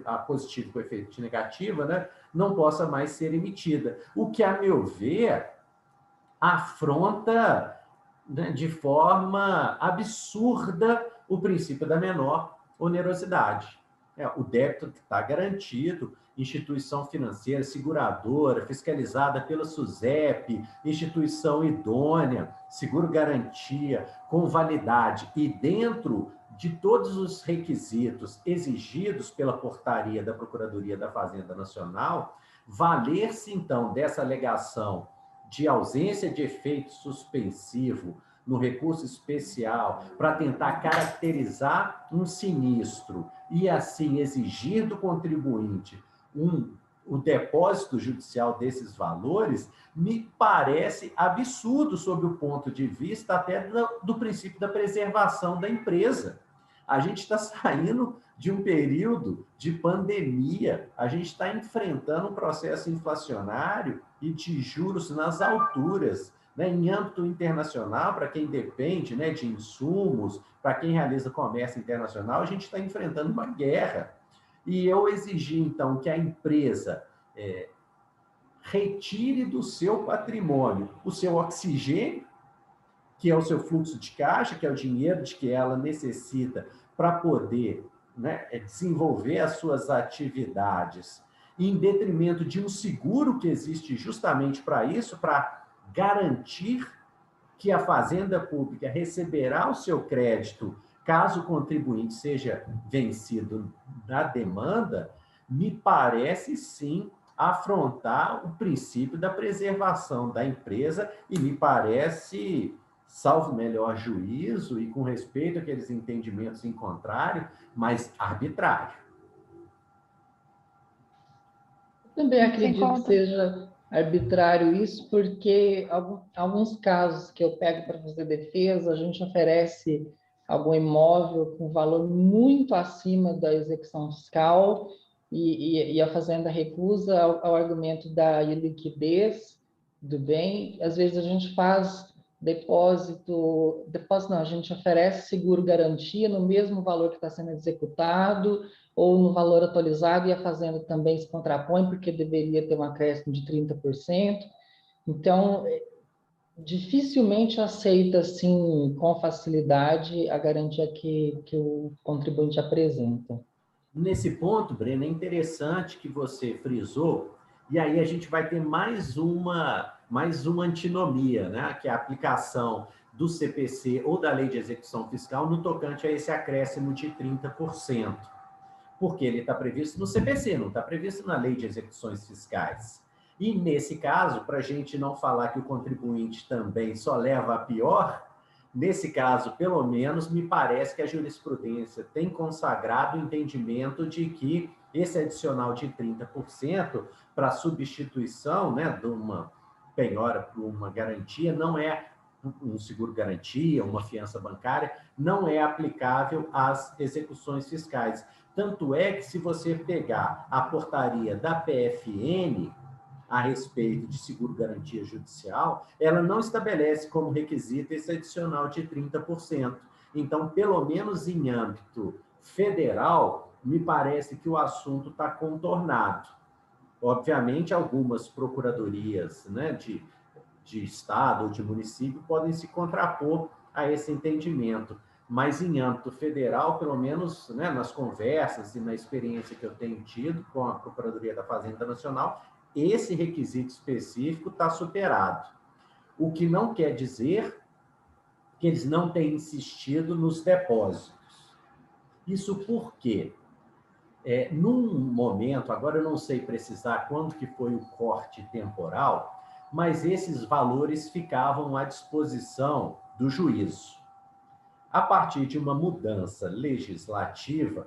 a positivo com efeito negativa, né, não possa mais ser emitida. O que, a meu ver, afronta, né, de forma absurda o princípio da menor onerosidade. O débito está garantido, instituição financeira, seguradora, fiscalizada pela SUSEP, instituição idônea, seguro-garantia, com validade, e dentro de todos os requisitos exigidos pela portaria da Procuradoria da Fazenda Nacional, valer-se, então, dessa alegação de ausência de efeito suspensivo no recurso especial para tentar caracterizar um sinistro e, assim, exigir do contribuinte o depósito judicial desses valores, me parece absurdo sob o ponto de vista até do princípio da preservação da empresa. A gente está saindo de um período de pandemia, a gente está enfrentando um processo inflacionário e de juros nas alturas, né? Em âmbito internacional, para quem depende, né, de insumos, para quem realiza comércio internacional, a gente está enfrentando uma guerra. E eu exigi, então, que a empresa retire do seu patrimônio o seu oxigênio, que é o seu fluxo de caixa, que é o dinheiro de que ela necessita para poder, né, desenvolver as suas atividades, em detrimento de um seguro que existe justamente para isso, para garantir que a Fazenda Pública receberá o seu crédito caso o contribuinte seja vencido na demanda, me parece, sim, afrontar o princípio da preservação da empresa e me parece, salvo melhor juízo e com respeito àqueles entendimentos em contrário, mas arbitrário. Eu também acredito que seja arbitrário isso, porque alguns casos que eu pego para fazer defesa, a gente oferece algum imóvel com valor muito acima da execução fiscal e a fazenda recusa ao argumento da iliquidez do bem. Às vezes a gente faz depósito não, a gente oferece seguro-garantia no mesmo valor que está sendo executado, ou no valor atualizado, e a fazenda também se contrapõe, porque deveria ter um acréscimo de 30%. Então, dificilmente aceita, assim, com facilidade, a garantia que o contribuinte apresenta. Nesse ponto, Breno, é interessante que você frisou, e aí a gente vai ter mais uma antinomia, né? Que é a aplicação do CPC ou da Lei de Execução Fiscal no tocante a esse acréscimo de 30%. Porque ele está previsto no CPC, não está previsto na Lei de Execuções Fiscais. E, nesse caso, para a gente não falar que o contribuinte também só leva a pior, nesse caso, pelo menos, me parece que a jurisprudência tem consagrado o entendimento de que esse adicional de 30% para substituição, né, de uma penhora por uma garantia não é um seguro-garantia, uma fiança bancária, não é aplicável às execuções fiscais. Tanto é que, se você pegar a portaria da PFN a respeito de seguro-garantia judicial, ela não estabelece como requisito esse adicional de 30%. Então, pelo menos em âmbito federal, me parece que o assunto está contornado. Obviamente, algumas procuradorias, né, de estado ou de município podem se contrapor a esse entendimento. Mas em âmbito federal, pelo menos, né, nas conversas e na experiência que eu tenho tido com a Procuradoria da Fazenda Nacional, esse requisito específico está superado. O que não quer dizer que eles não têm insistido nos depósitos. Isso por quê? Num momento, agora eu não sei precisar quando que foi o corte temporal, mas esses valores ficavam à disposição do juízo. A partir de uma mudança legislativa,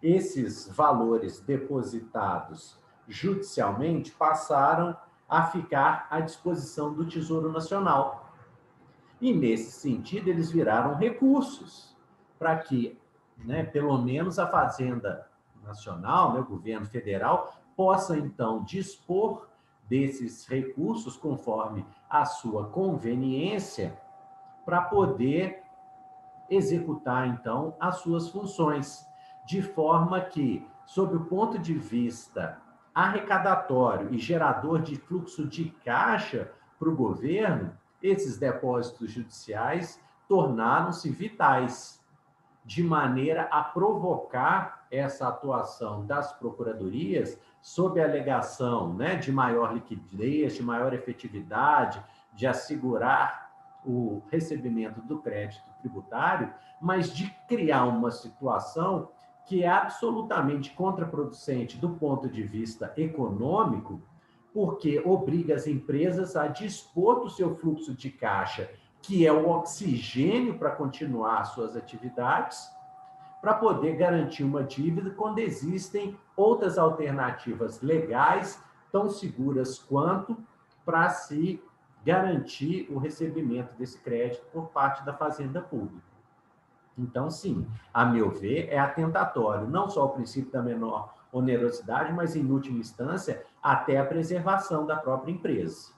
esses valores depositados judicialmente passaram a ficar à disposição do Tesouro Nacional. E, nesse sentido, eles viraram recursos para que, né, pelo menos a Fazenda Nacional, né, o governo federal, possa, então, dispor desses recursos conforme a sua conveniência para poder executar, então, as suas funções, de forma que, sob o ponto de vista arrecadatório e gerador de fluxo de caixa para o governo, esses depósitos judiciais tornaram-se vitais, de maneira a provocar essa atuação das procuradorias sob a alegação, né, de maior liquidez, de maior efetividade, de assegurar o recebimento do crédito tributário, mas de criar uma situação que é absolutamente contraproducente do ponto de vista econômico, porque obriga as empresas a dispor do seu fluxo de caixa, que é o oxigênio para continuar suas atividades, para poder garantir uma dívida quando existem outras alternativas legais, tão seguras quanto, para se garantir o recebimento desse crédito por parte da Fazenda Pública. Então, sim, a meu ver, é atentatório, não só o princípio da menor onerosidade, mas, em última instância, até a preservação da própria empresa.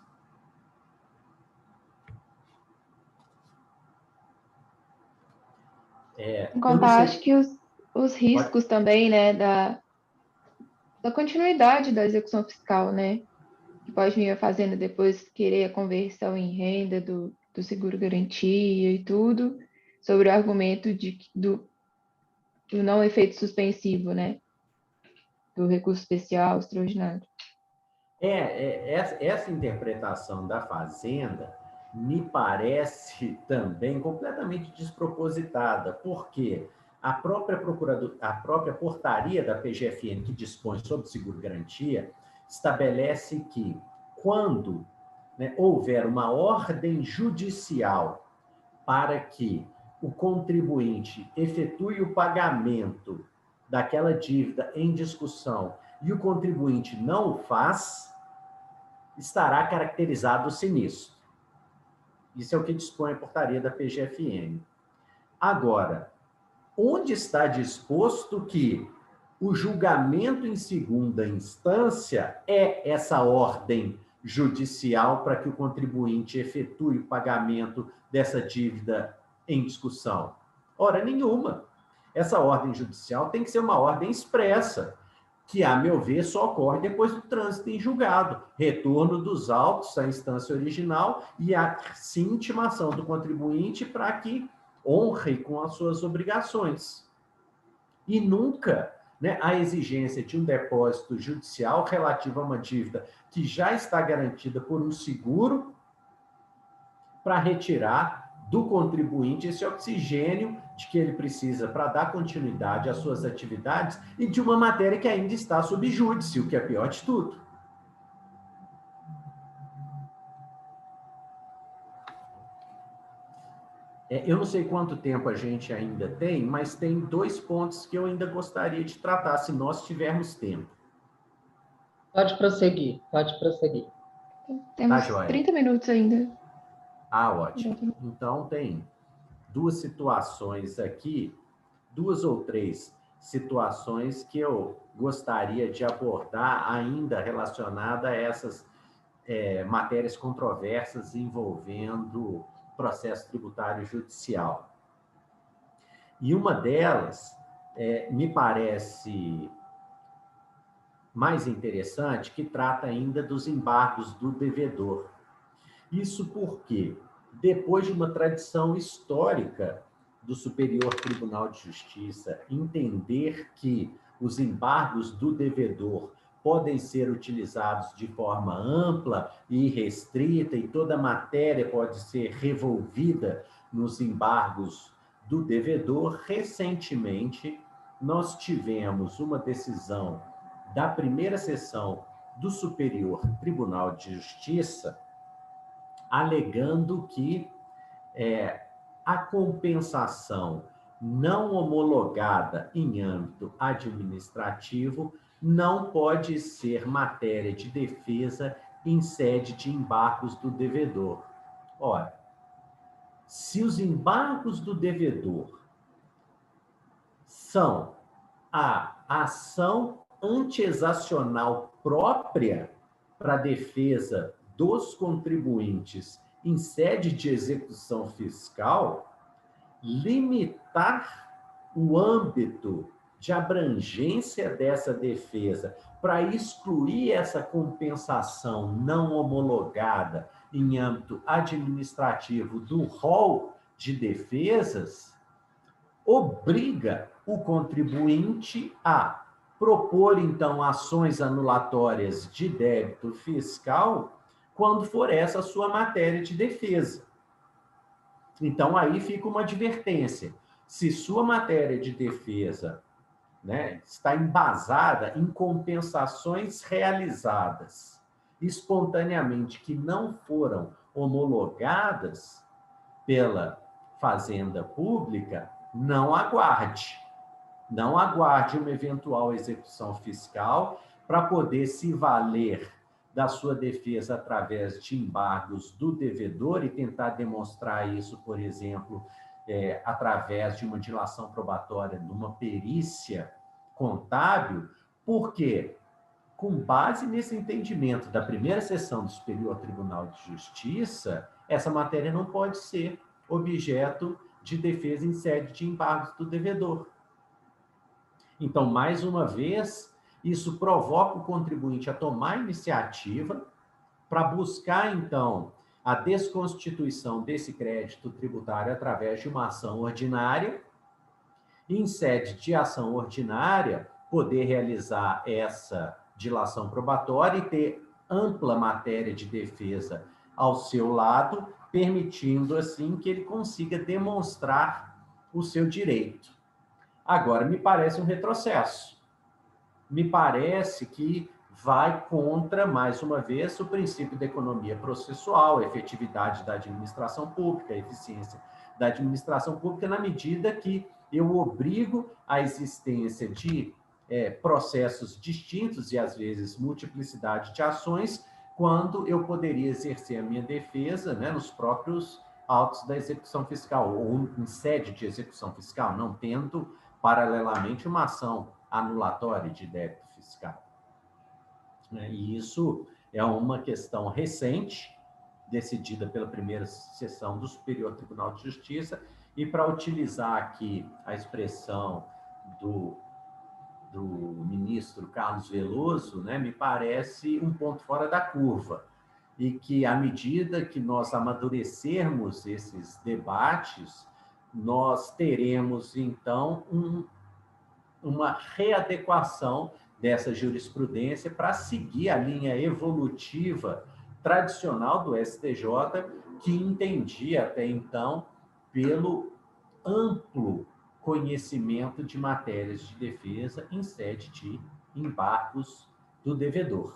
Contar, acho que os riscos também, né, da continuidade da execução fiscal, né, que pode vir a fazenda depois querer a conversão em renda do seguro-garantia e tudo, sobre o argumento do não efeito suspensivo, né, do recurso especial extraordinário. Essa interpretação da Fazenda me parece também completamente despropositada, porque a própria portaria da PGFN, que dispõe sobre seguro-garantia, estabelece que, quando, né, houver uma ordem judicial para que o contribuinte efetue o pagamento daquela dívida em discussão e o contribuinte não o faz, estará caracterizado o sinistro. Isso é o que dispõe a portaria da PGFN. Agora, onde está disposto que o julgamento em segunda instância é essa ordem judicial para que o contribuinte efetue o pagamento dessa dívida em discussão? Ora, nenhuma. Essa ordem judicial tem que ser uma ordem expressa, que, a meu ver, só ocorre depois do trânsito em julgado, retorno dos autos à instância original e a sim intimação do contribuinte para que honre com as suas obrigações. E nunca, né, a exigência de um depósito judicial relativo a uma dívida que já está garantida por um seguro para retirar do contribuinte esse oxigênio de que ele precisa para dar continuidade às suas atividades e de uma matéria que ainda está sob júdice, o que é pior de tudo. Eu não sei quanto tempo a gente ainda tem, mas tem 2 pontos que eu ainda gostaria de tratar, se nós tivermos tempo. Pode prosseguir, pode prosseguir. Temos joia. 30 minutos ainda. Ótimo. Então, tem 2 situações aqui, 2 ou 3 situações que eu gostaria de abordar ainda relacionada a essas matérias controversas envolvendo processo tributário judicial. E uma delas me parece mais interessante, que trata ainda dos embargos do devedor. Isso porque, depois de uma tradição histórica do Superior Tribunal de Justiça entender que os embargos do devedor podem ser utilizados de forma ampla e restrita e toda a matéria pode ser revolvida nos embargos do devedor, recentemente nós tivemos uma decisão da primeira sessão do Superior Tribunal de Justiça alegando que a compensação não homologada em âmbito administrativo não pode ser matéria de defesa em sede de embargos do devedor. Ora, se os embargos do devedor são a ação antiexacional própria para a defesa dos contribuintes em sede de execução fiscal, limitar o âmbito de abrangência dessa defesa para excluir essa compensação não homologada em âmbito administrativo do rol de defesas, obriga o contribuinte a propor, então, ações anulatórias de débito fiscal quando for essa a sua matéria de defesa. Então, aí fica uma advertência. Se sua matéria de defesa, né, está embasada em compensações realizadas espontaneamente que não foram homologadas pela Fazenda Pública, não aguarde. Não aguarde uma eventual execução fiscal para poder se valer da sua defesa através de embargos do devedor e tentar demonstrar isso, por exemplo, através de uma dilação probatória numa perícia contábil, porque, com base nesse entendimento da primeira sessão do Superior Tribunal de Justiça, essa matéria não pode ser objeto de defesa em sede de embargos do devedor. Então, mais uma vez, isso provoca o contribuinte a tomar iniciativa para buscar, então, a desconstituição desse crédito tributário através de uma ação ordinária. Em sede de ação ordinária, poder realizar essa dilação probatória e ter ampla matéria de defesa ao seu lado, permitindo, assim, que ele consiga demonstrar o seu direito. Agora, me parece um retrocesso. Me parece que vai contra, mais uma vez, o princípio da economia processual, a efetividade da administração pública, a eficiência da administração pública, na medida que eu obrigo a existência de processos distintos e, às vezes, multiplicidade de ações quando eu poderia exercer a minha defesa, né, nos próprios autos da execução fiscal, ou em sede de execução fiscal, não tendo, paralelamente, uma ação anulatória de débito fiscal. E isso é uma questão recente, decidida pela primeira sessão do Superior Tribunal de Justiça, e para utilizar aqui a expressão do ministro Carlos Veloso, né, me parece um ponto fora da curva, e que, à medida que nós amadurecermos esses debates, nós teremos, então, uma readequação dessa jurisprudência para seguir a linha evolutiva tradicional do STJ, que entendia até então pelo amplo conhecimento de matérias de defesa em sede de embargos do devedor.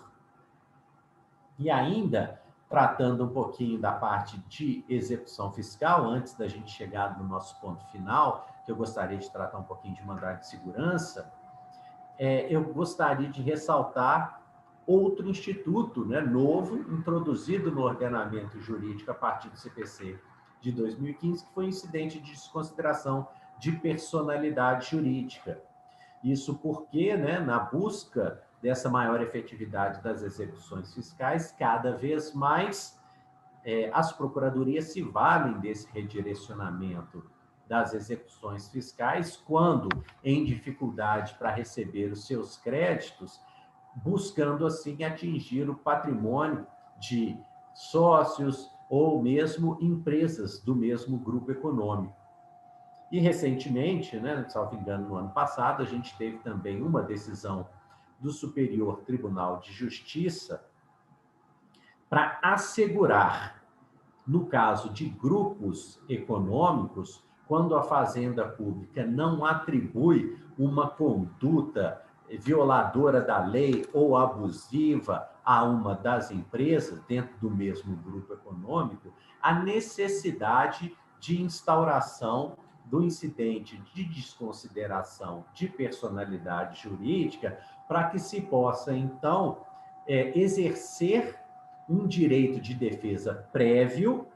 E ainda, tratando um pouquinho da parte de execução fiscal, antes da gente chegar no nosso ponto final, que eu gostaria de tratar um pouquinho de mandado de segurança, eu gostaria de ressaltar outro instituto, né, novo, introduzido no ordenamento jurídico a partir do CPC de 2015, que foi o incidente de desconsideração de personalidade jurídica. Isso porque, né, na busca dessa maior efetividade das execuções fiscais, cada vez mais as procuradorias se valem desse redirecionamento das execuções fiscais quando em dificuldade para receber os seus créditos, buscando assim atingir o patrimônio de sócios ou mesmo empresas do mesmo grupo econômico. E recentemente, né, salvo engano, no ano passado, a gente teve também uma decisão do Superior Tribunal de Justiça para assegurar, no caso de grupos econômicos, quando a Fazenda Pública não atribui uma conduta violadora da lei ou abusiva a uma das empresas dentro do mesmo grupo econômico, a necessidade de instauração do incidente de desconsideração de personalidade jurídica para que se possa, então, exercer um direito de defesa prévio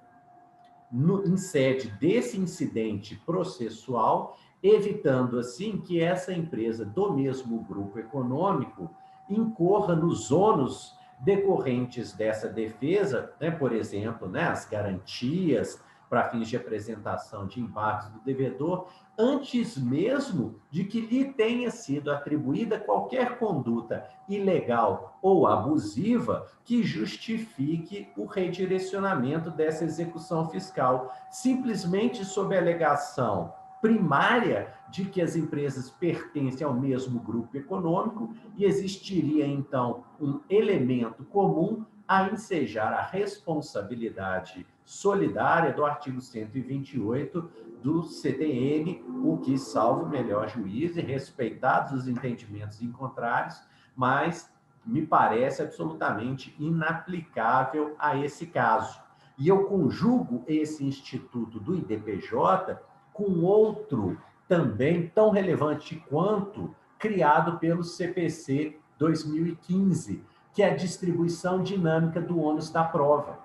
em sede desse incidente processual, evitando, assim, que essa empresa do mesmo grupo econômico incorra nos ônus decorrentes dessa defesa, né, por exemplo, né, as garantias para fins de apresentação de embargos do devedor, antes mesmo de que lhe tenha sido atribuída qualquer conduta ilegal ou abusiva que justifique o redirecionamento dessa execução fiscal, simplesmente sob a alegação primária de que as empresas pertencem ao mesmo grupo econômico e existiria, então, um elemento comum a ensejar a responsabilidade solidária do artigo 128 do CTN, o que, salvo melhor juízo e respeitados os entendimentos em contrários, mas me parece absolutamente inaplicável a esse caso. E eu conjugo esse instituto do IDPJ com outro também tão relevante quanto, criado pelo CPC 2015, que é a distribuição dinâmica do ônus da prova.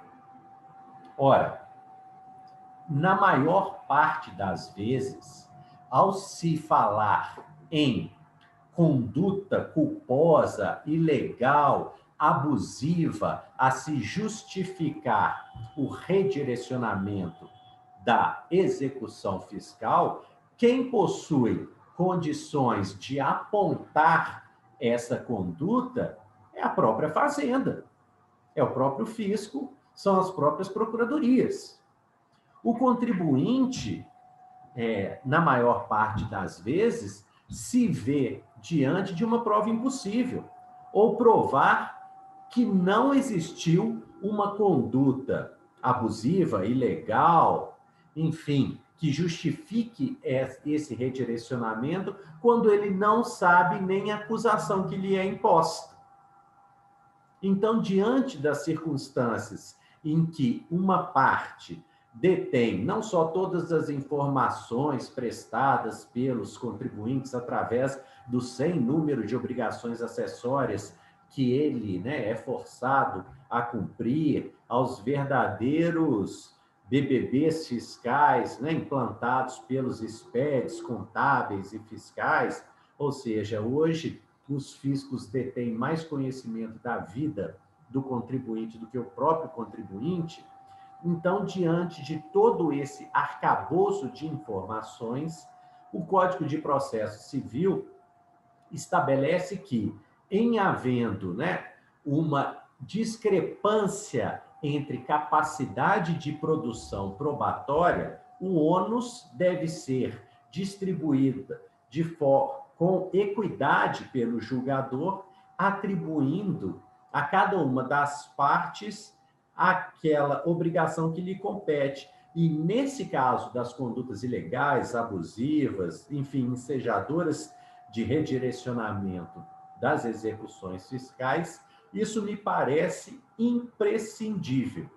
Ora, na maior parte das vezes, ao se falar em conduta culposa, ilegal, abusiva, a se justificar o redirecionamento da execução fiscal, quem possui condições de apontar essa conduta é a própria Fazenda, é o próprio fisco, são as próprias procuradorias. O contribuinte, na maior parte das vezes, se vê diante de uma prova impossível, ou provar que não existiu uma conduta abusiva, ilegal, enfim, que justifique esse redirecionamento, quando ele não sabe nem a acusação que lhe é imposta. Então, diante das circunstâncias em que uma parte detém não só todas as informações prestadas pelos contribuintes através do sem número de obrigações acessórias que ele, né, é forçado a cumprir, aos verdadeiros BBBs fiscais, né, implantados pelos SPEDs, contábeis e fiscais, ou seja, hoje os fiscos detêm mais conhecimento da vida do contribuinte do que o próprio contribuinte. Então, diante de todo esse arcabouço de informações, o Código de Processo Civil estabelece que, em havendo, né, uma discrepância entre capacidade de produção probatória, o ônus deve ser distribuído com equidade pelo julgador, atribuindo a cada uma das partes aquela obrigação que lhe compete. E, nesse caso das condutas ilegais, abusivas, enfim, ensejadoras de redirecionamento das execuções fiscais, isso me parece imprescindível.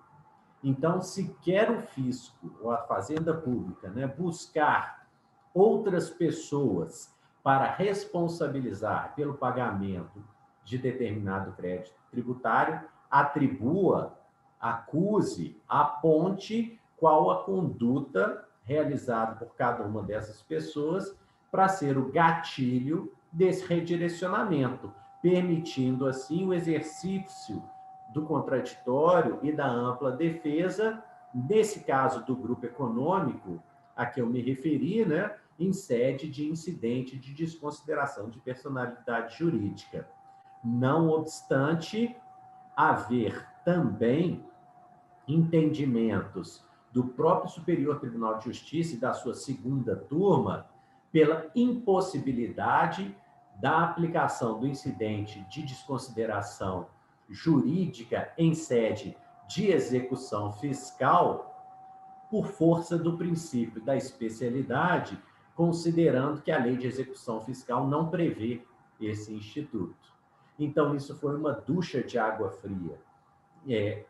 Então, se quer o fisco ou a Fazenda Pública, né, buscar outras pessoas para responsabilizar pelo pagamento de determinado crédito tributário, atribua, acuse, aponte qual a conduta realizada por cada uma dessas pessoas para ser o gatilho desse redirecionamento, permitindo, assim, o exercício do contraditório e da ampla defesa, nesse caso do grupo econômico a que eu me referi, né, em sede de incidente de desconsideração de personalidade jurídica. Não obstante, haver também entendimentos do próprio Superior Tribunal de Justiça e da sua segunda turma pela impossibilidade da aplicação do incidente de desconsideração jurídica em sede de execução fiscal por força do princípio da especialidade, considerando que a lei de execução fiscal não prevê esse instituto. Então, isso foi uma ducha de água fria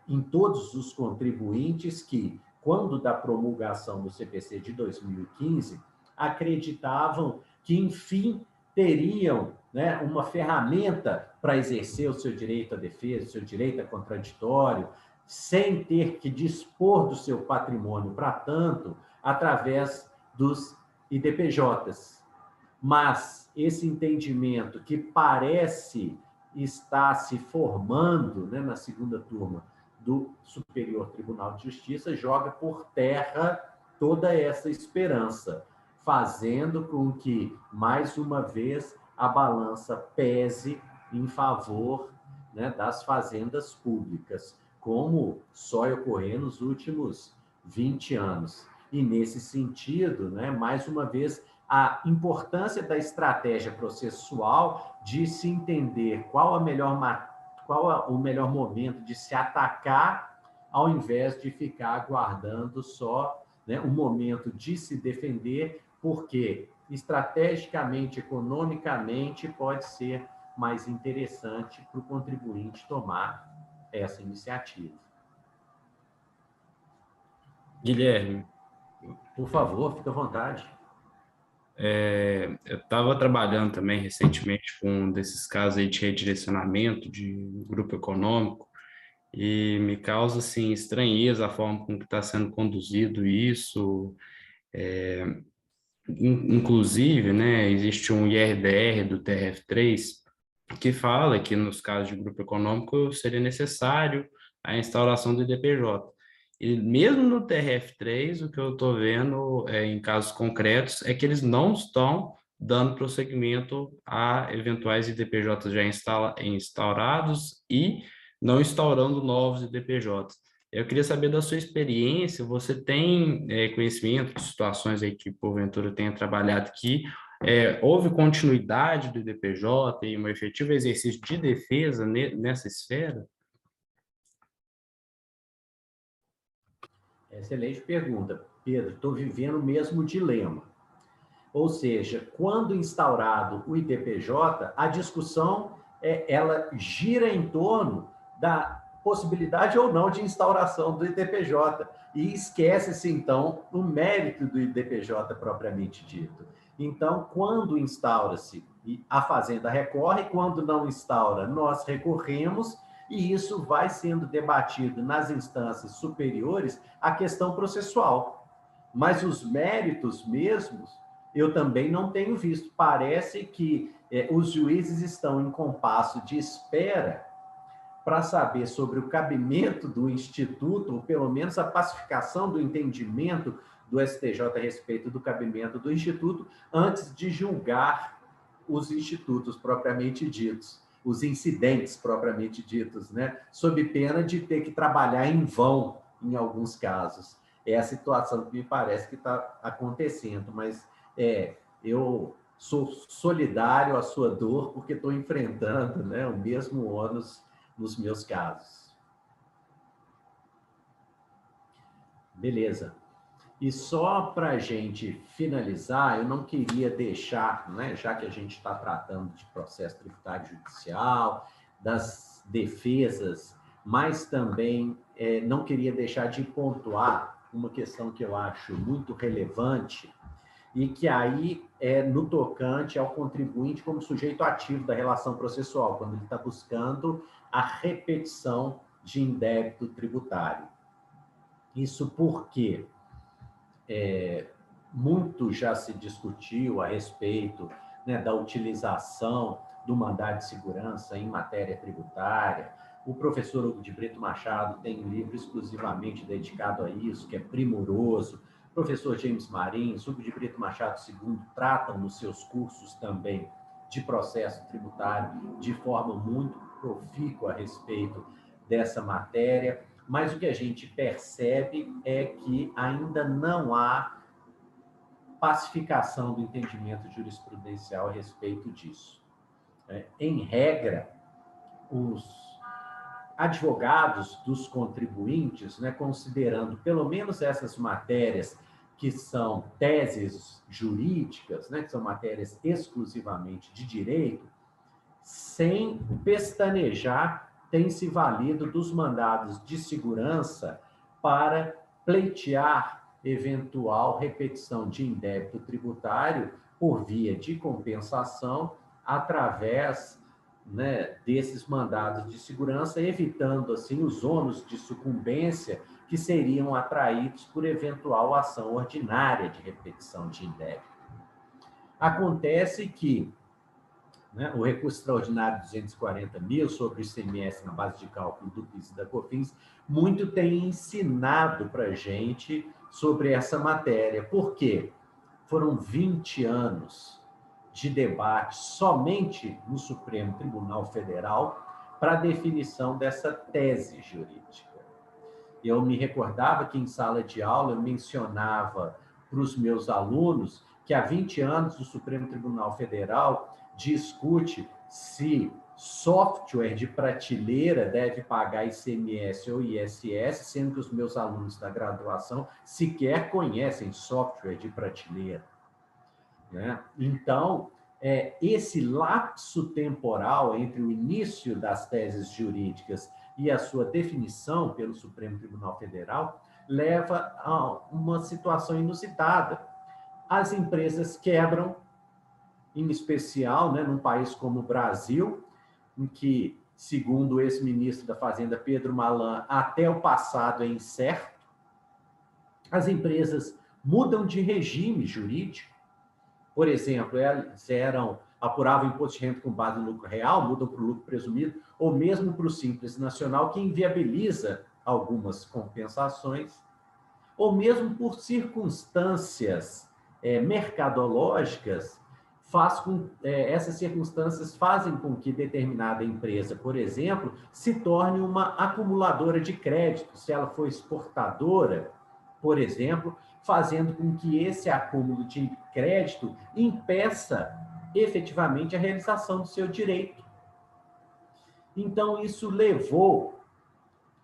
em todos os contribuintes que, quando da promulgação do CPC de 2015, acreditavam que, enfim, teriam, né, uma ferramenta para exercer o seu direito à defesa, o seu direito a contraditório, sem ter que dispor do seu patrimônio para tanto, através dos IDPJs. Mas esse entendimento que parece estar se formando, né, na segunda turma do Superior Tribunal de Justiça joga por terra toda essa esperança, fazendo com que, mais uma vez, a balança pese em favor, né, das fazendas públicas, como só ocorreu nos últimos 20 anos. E, nesse sentido, né, mais uma vez, a importância da estratégia processual de se entender qual o melhor momento de se atacar, ao invés de ficar aguardando só, né, o momento de se defender, porque estrategicamente, economicamente, pode ser mais interessante para o contribuinte tomar essa iniciativa. Guilherme, por favor, fique à vontade. Eu estava trabalhando também recentemente com um desses casos aí de redirecionamento de grupo econômico e me causa assim estranheza a forma como está sendo conduzido isso. Inclusive, né, existe um IRDR do TRF3 que fala que nos casos de grupo econômico seria necessário a instauração do IDPJ. E mesmo no TRF3, o que eu estou vendo em casos concretos é que eles não estão dando prosseguimento a eventuais IDPJs já instaurados e não instaurando novos IDPJs. Eu queria saber da sua experiência, você tem conhecimento de situações aí que porventura tenha trabalhado aqui, houve continuidade do IDPJ e um efetivo exercício de defesa nessa esfera? Excelente pergunta, Pedro. Estou vivendo o mesmo dilema. Ou seja, quando instaurado o IDPJ, a discussão ela gira em torno da possibilidade ou não de instauração do IDPJ e esquece-se, então, o mérito do IDPJ propriamente dito. Então, quando instaura-se, a Fazenda recorre, quando não instaura, nós recorremos, e isso vai sendo debatido nas instâncias superiores, a questão processual. Mas os méritos mesmos, eu também não tenho visto. Parece que os juízes estão em compasso de espera para saber sobre o cabimento do Instituto, ou pelo menos a pacificação do entendimento do STJ a respeito do cabimento do Instituto, antes de julgar os institutos propriamente ditos, os incidentes propriamente ditos, né? Sob pena de ter que trabalhar em vão em alguns casos. É a situação que me parece que está acontecendo, mas eu sou solidário à sua dor, porque estou enfrentando, né, o mesmo ônus nos meus casos. Beleza. E só para a gente finalizar, eu não queria deixar, né, já que a gente está tratando de processo tributário judicial, das defesas, mas também não queria deixar de pontuar uma questão que eu acho muito relevante e que aí é no tocante ao contribuinte como sujeito ativo da relação processual, quando ele está buscando a repetição de indébito tributário. Isso porque muito já se discutiu a respeito, né, da utilização do mandado de segurança em matéria tributária. O professor Hugo de Brito Machado tem um livro exclusivamente dedicado a isso, que é primoroso. O professor James Marins, Hugo de Brito Machado II tratam nos seus cursos também de processo tributário de forma muito profícua a respeito dessa matéria. Mas o que a gente percebe é que ainda não há pacificação do entendimento jurisprudencial a respeito disso. Em regra, os advogados dos contribuintes, né, considerando pelo menos essas matérias que são teses jurídicas, né, que são matérias exclusivamente de direito, sem pestanejar, tem se valido dos mandados de segurança para pleitear eventual repetição de indébito tributário por via de compensação através, né, desses mandados de segurança, evitando assim os ônus de sucumbência que seriam atraídos por eventual ação ordinária de repetição de indébito. Acontece que, né, o recurso extraordinário de 240 mil sobre o ICMS na base de cálculo do PIS e da COFINS, muito tem ensinado para a gente sobre essa matéria. Por quê? Foram 20 anos de debate somente no Supremo Tribunal Federal para a definição dessa tese jurídica. Eu me recordava que em sala de aula eu mencionava para os meus alunos que há 20 anos o Supremo Tribunal Federal discute se software de prateleira deve pagar ICMS ou ISS, sendo que os meus alunos da graduação sequer conhecem software de prateleira, né? Então, esse lapso temporal entre o início das teses jurídicas e a sua definição pelo Supremo Tribunal Federal leva a uma situação inusitada. As empresas quebram, em especial, né, num país como o Brasil, em que, segundo o ex-ministro da Fazenda, Pedro Malan, até o passado é incerto. As empresas mudam de regime jurídico. Por exemplo, elas apuravam imposto de renda com base no lucro real, mudam para o lucro presumido, ou mesmo para o Simples Nacional, que inviabiliza algumas compensações, ou mesmo por circunstâncias mercadológicas, essas circunstâncias fazem com que determinada empresa, por exemplo, se torne uma acumuladora de crédito, se ela for exportadora, por exemplo, fazendo com que esse acúmulo de crédito impeça efetivamente a realização do seu direito. Então, isso levou,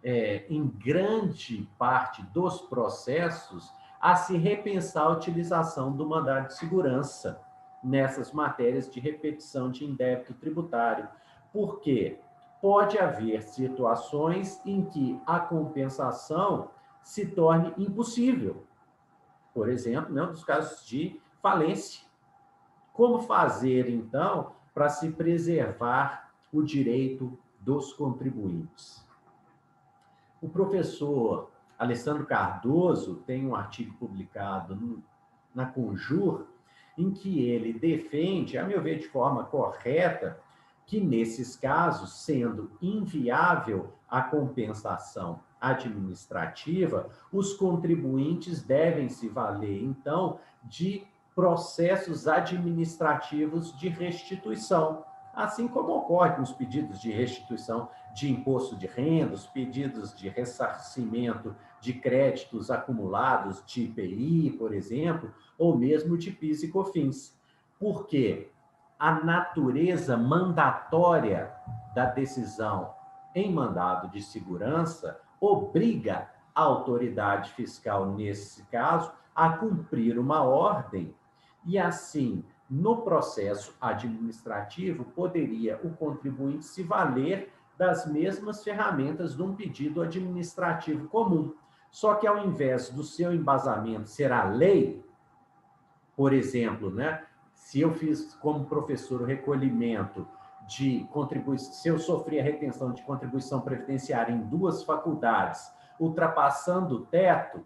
em grande parte dos processos, a se repensar a utilização do mandado de segurança nessas matérias de repetição de indébito tributário. Por quê? Pode haver situações em que a compensação se torne impossível. Por exemplo, né, nos casos de falência. Como fazer, então, para se preservar o direito dos contribuintes? O professor Alessandro Cardoso tem um artigo publicado na Conjur, em que ele defende, a meu ver de forma correta, que nesses casos, sendo inviável a compensação administrativa, os contribuintes devem se valer, então, de processos administrativos de restituição, assim como ocorre com os pedidos de restituição de imposto de renda, os pedidos de ressarcimento de créditos acumulados de IPI, por exemplo, ou mesmo de PIS e COFINS. Por quê? A natureza mandatória da decisão em mandado de segurança obriga a autoridade fiscal, nesse caso, a cumprir uma ordem e, assim, no processo administrativo, poderia o contribuinte se valer das mesmas ferramentas de um pedido administrativo comum. Só que, ao invés do seu embasamento ser a lei, por exemplo, né, se eu fiz como professor o recolhimento de contribuição, se eu sofri a retenção de contribuição previdenciária em 2 faculdades, ultrapassando o teto,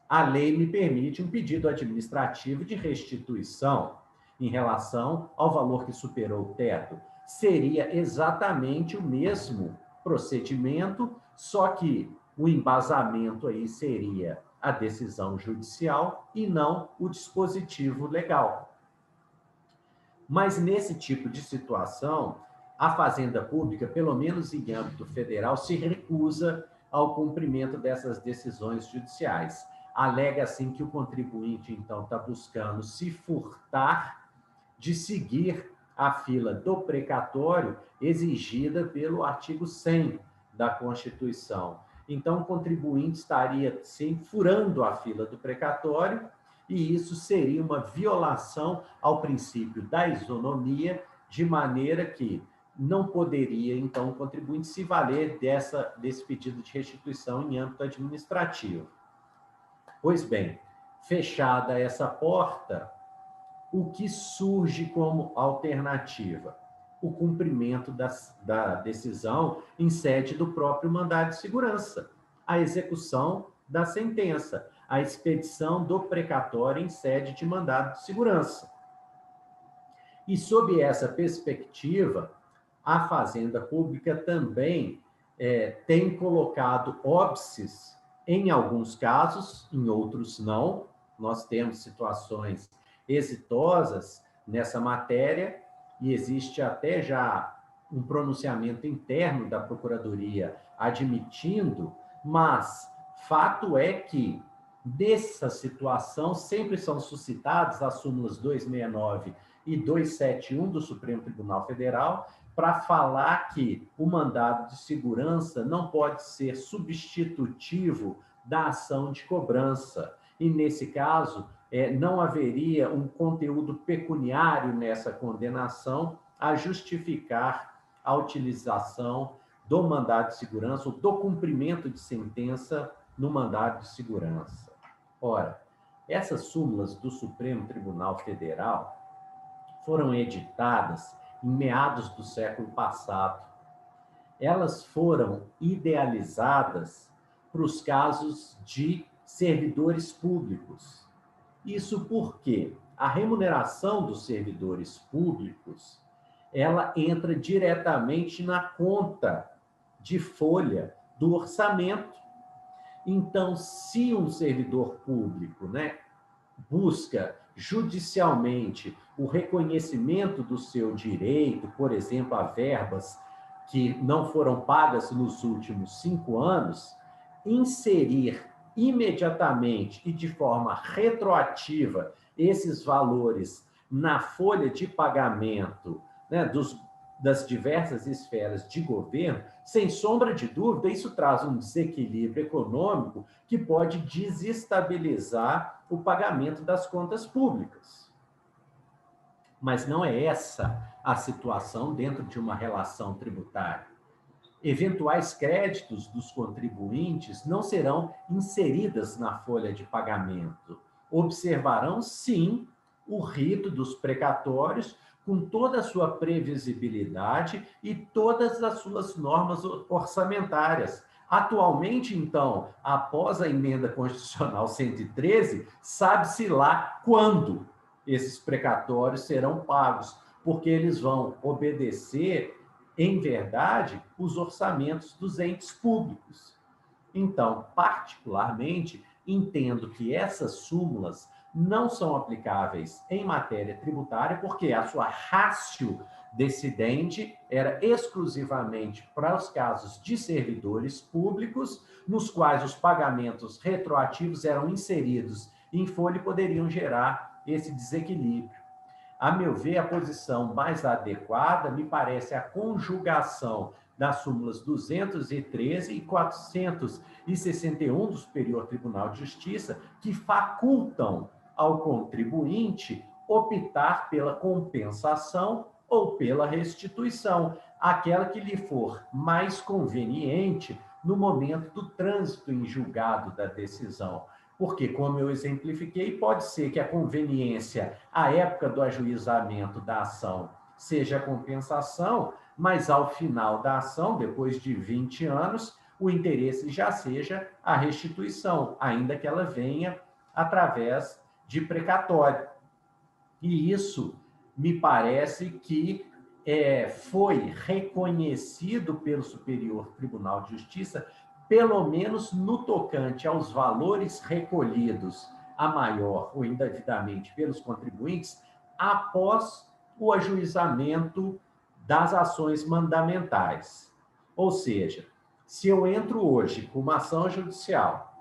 a lei me permite um pedido administrativo de restituição em relação ao valor que superou o teto. Seria exatamente o mesmo procedimento, só que o embasamento aí seria a decisão judicial e não o dispositivo legal. Mas nesse tipo de situação, a Fazenda Pública, pelo menos em âmbito federal, se recusa ao cumprimento dessas decisões judiciais. Alega, assim, que o contribuinte, então, está buscando se furtar de seguir a fila do precatório exigida pelo artigo 100 da Constituição. Então, o contribuinte estaria, sim, furando a fila do precatório, e isso seria uma violação ao princípio da isonomia, de maneira que não poderia, então, o contribuinte se valer desse pedido de restituição em âmbito administrativo. Pois bem, fechada essa porta, o que surge como alternativa? O cumprimento da decisão em sede do próprio mandado de segurança, a execução da sentença, a expedição do precatório em sede de mandado de segurança. E, sob essa perspectiva, a Fazenda Pública também tem colocado óbices em alguns casos, em outros não. Nós temos situações exitosas nessa matéria e existe até já um pronunciamento interno da Procuradoria admitindo, mas fato é que dessa situação sempre são suscitadas as súmulas 269 e 271 do Supremo Tribunal Federal para falar que o mandado de segurança não pode ser substitutivo da ação de cobrança. E, nesse caso, não haveria um conteúdo pecuniário nessa condenação a justificar a utilização do mandado de segurança ou do cumprimento de sentença no mandado de segurança. Ora, essas súmulas do Supremo Tribunal Federal foram editadas em meados do século passado. Elas foram idealizadas para os casos de servidores públicos. Isso porque a remuneração dos servidores públicos, ela entra diretamente na conta de folha do orçamento. Então, se um servidor público, busca judicialmente o reconhecimento do seu direito, por exemplo, a verbas que não foram pagas nos últimos 5 anos, inserir imediatamente e de forma retroativa esses valores na folha de pagamento, das diversas esferas de governo, sem sombra de dúvida, isso traz um desequilíbrio econômico que pode desestabilizar o pagamento das contas públicas. Mas não é essa a situação dentro de uma relação tributária. Eventuais créditos dos contribuintes não serão inseridas na folha de pagamento. Observarão, sim, o rito dos precatórios, com toda a sua previsibilidade e todas as suas normas orçamentárias. Atualmente, então, após a emenda constitucional 113, sabe-se lá quando esses precatórios serão pagos, porque eles vão obedecer, em verdade, os orçamentos dos entes públicos. Então, particularmente, entendo que essas súmulas não são aplicáveis em matéria tributária, porque a sua ratio decidente era exclusivamente para os casos de servidores públicos, nos quais os pagamentos retroativos eram inseridos em folha e poderiam gerar esse desequilíbrio. A meu ver, a posição mais adequada me parece a conjugação das súmulas 213 e 461 do Superior Tribunal de Justiça, que facultam ao contribuinte optar pela compensação ou pela restituição, aquela que lhe for mais conveniente no momento do trânsito em julgado da decisão. Porque, como eu exemplifiquei, pode ser que a conveniência à época do ajuizamento da ação seja a compensação, mas ao final da ação, depois de 20 anos, o interesse já seja a restituição, ainda que ela venha através de precatório. E isso me parece que foi reconhecido pelo Superior Tribunal de Justiça, pelo menos no tocante aos valores recolhidos a maior ou indevidamente pelos contribuintes após o ajuizamento das ações mandamentais. Ou seja, se eu entro hoje com uma ação judicial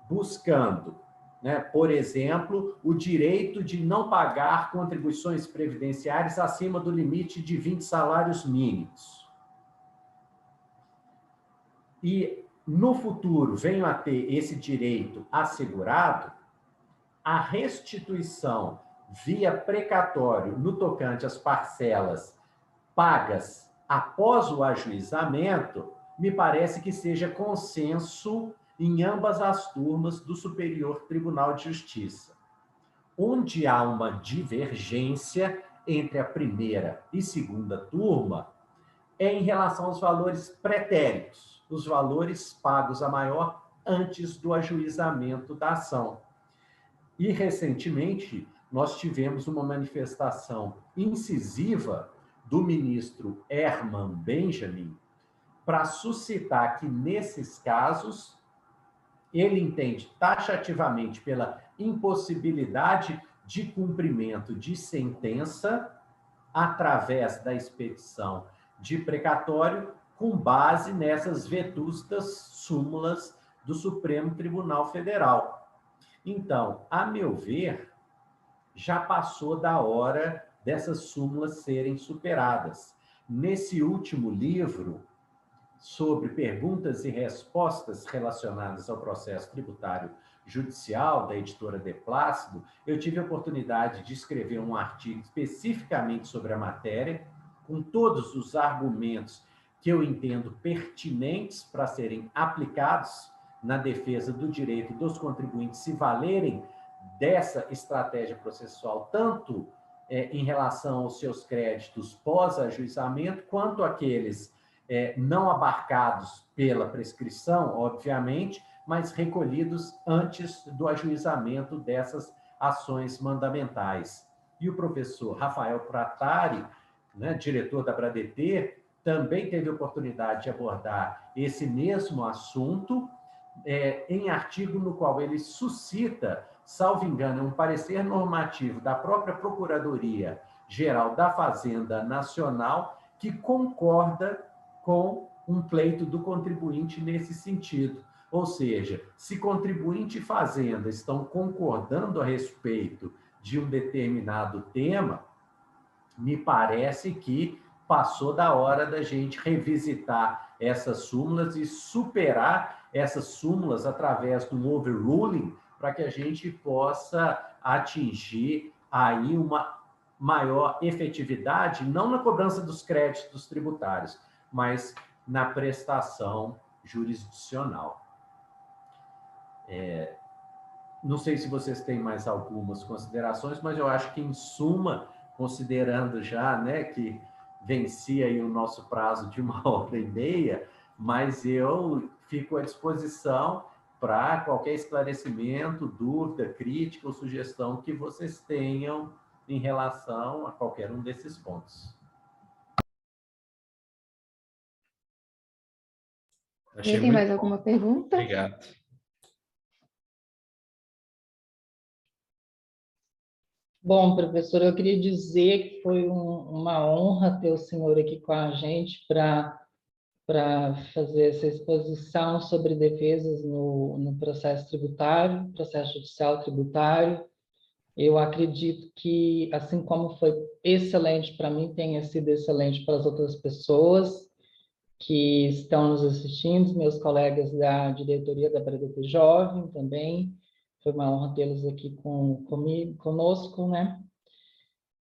buscando, por exemplo, o direito de não pagar contribuições previdenciárias acima do limite de 20 salários mínimos, e no futuro venho a ter esse direito assegurado, a restituição via precatório no tocante às parcelas pagas após o ajuizamento, me parece que seja consenso em ambas as turmas do Superior Tribunal de Justiça. Onde há uma divergência entre a primeira e segunda turma é em relação aos valores pretéritos, os valores pagos a maior antes do ajuizamento da ação. E, recentemente, nós tivemos uma manifestação incisiva do ministro Herman Benjamin para suscitar que, nesses casos, ele entende taxativamente pela impossibilidade de cumprimento de sentença através da expedição de precatório com base nessas vetustas súmulas do Supremo Tribunal Federal. Então, a meu ver, já passou da hora dessas súmulas serem superadas. Nesse último livro, sobre perguntas e respostas relacionadas ao processo tributário judicial, da editora De Plácido, eu tive a oportunidade de escrever um artigo especificamente sobre a matéria, com todos os argumentos que eu entendo pertinentes para serem aplicados na defesa do direito dos contribuintes se valerem dessa estratégia processual, tanto em relação aos seus créditos pós-ajuizamento, quanto aqueles não abarcados pela prescrição, obviamente, mas recolhidos antes do ajuizamento dessas ações mandamentais. E o professor Rafael Pratari, diretor da Bradt, também teve a oportunidade de abordar esse mesmo assunto em artigo no qual ele suscita, salvo engano, um parecer normativo da própria Procuradoria-Geral da Fazenda Nacional que concorda com um pleito do contribuinte nesse sentido. Ou seja, se contribuinte e fazenda estão concordando a respeito de um determinado tema, me parece que passou da hora da gente revisitar essas súmulas e superar essas súmulas através do overruling para que a gente possa atingir aí uma maior efetividade, não na cobrança dos créditos tributários, mas na prestação jurisdicional. não sei se vocês têm mais algumas considerações, mas eu acho que, em suma, considerando já, né, que venci aí o nosso prazo de 1h30, mas eu fico à disposição para qualquer esclarecimento, dúvida, crítica ou sugestão que vocês tenham em relação a qualquer um desses pontos. Achei Tem muito mais bom. alguma pergunta? Obrigado. Bom, professor, eu queria dizer que foi uma honra ter o senhor aqui com a gente para fazer essa exposição sobre defesas no processo tributário, processo judicial tributário. Eu acredito que, assim como foi excelente para mim, tenha sido excelente para as outras pessoas que estão nos assistindo, meus colegas da diretoria da BRDT Jovem também. Foi uma honra tê-los aqui conosco, né?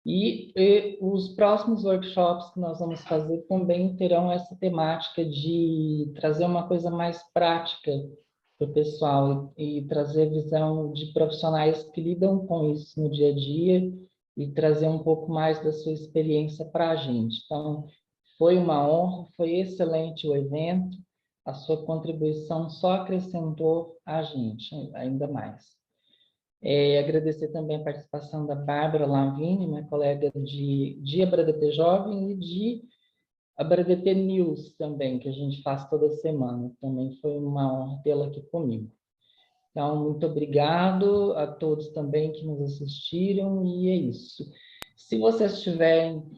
E os próximos workshops que nós vamos fazer também terão essa temática de trazer uma coisa mais prática para o pessoal e trazer visão de profissionais que lidam com isso no dia a dia e trazer um pouco mais da sua experiência para a gente. Então, foi uma honra, foi excelente o evento, a sua contribuição só acrescentou a gente ainda mais. Agradecer também a participação da Bárbara Lavigne, minha colega de ABRADT Jovem e de ABRADT News também, que a gente faz toda semana. Também foi uma honra tê-la aqui comigo. Então, muito obrigado a todos também que nos assistiram, e é isso. Se vocês tiverem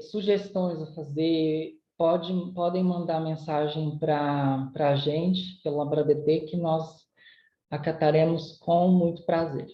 sugestões a fazer, podem mandar mensagem para a gente, pelo ABRADT, que nós acataremos com muito prazer.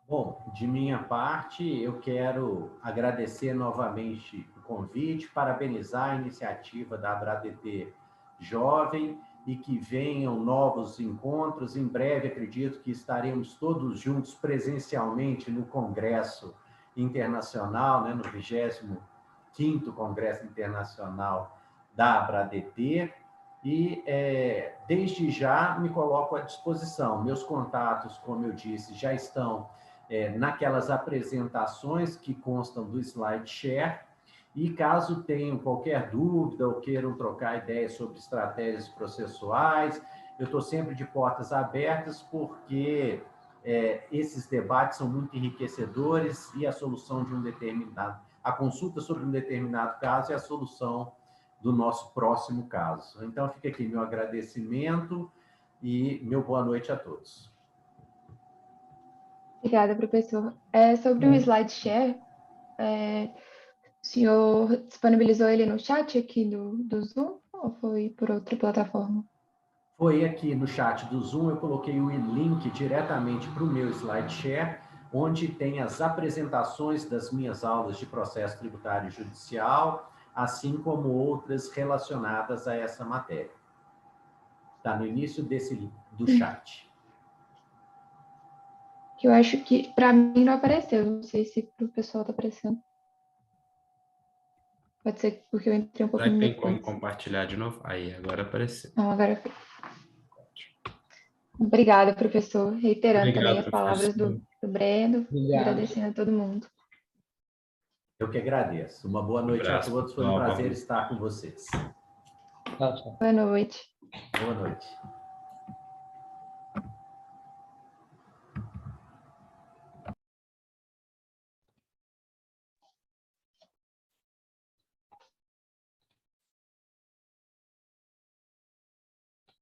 Bom, de minha parte, eu quero agradecer novamente o convite, parabenizar a iniciativa da ABRADT Jovem e que venham novos encontros. Em breve, acredito que estaremos todos juntos presencialmente no Congresso Internacional, né, no 25º Congresso Internacional da ABRADT. E, desde já, me coloco à disposição. Meus contatos, como eu disse, já estão naquelas apresentações que constam do SlideShare, e caso tenham qualquer dúvida ou queiram trocar ideias sobre estratégias processuais, eu estou sempre de portas abertas, porque esses debates são muito enriquecedores e a solução de a consulta sobre um determinado caso é a solução do nosso próximo caso. Então, fica aqui meu agradecimento e meu boa noite a todos. Obrigada, professor. Sobre o SlideShare, o senhor disponibilizou ele no chat aqui do Zoom ou foi por outra plataforma? Foi aqui no chat do Zoom, eu coloquei o link diretamente para o meu SlideShare, onde tem as apresentações das minhas aulas de processo tributário e judicial, assim como outras relacionadas a essa matéria. Está no início do chat. Eu acho que, para mim, não apareceu. Não sei se para o pessoal está aparecendo. Pode ser porque eu entrei um Será que pouquinho tem depois. como compartilhar de novo? Aí, agora apareceu. Não, agora foi. Obrigada, professor. Reiterando também Obrigado, as palavras professor. do Breno, Obrigado. agradecendo a todo mundo. Eu que agradeço. Uma boa noite a todos. Foi um prazer estar com vocês. Tchau, tchau. Boa noite. Boa noite.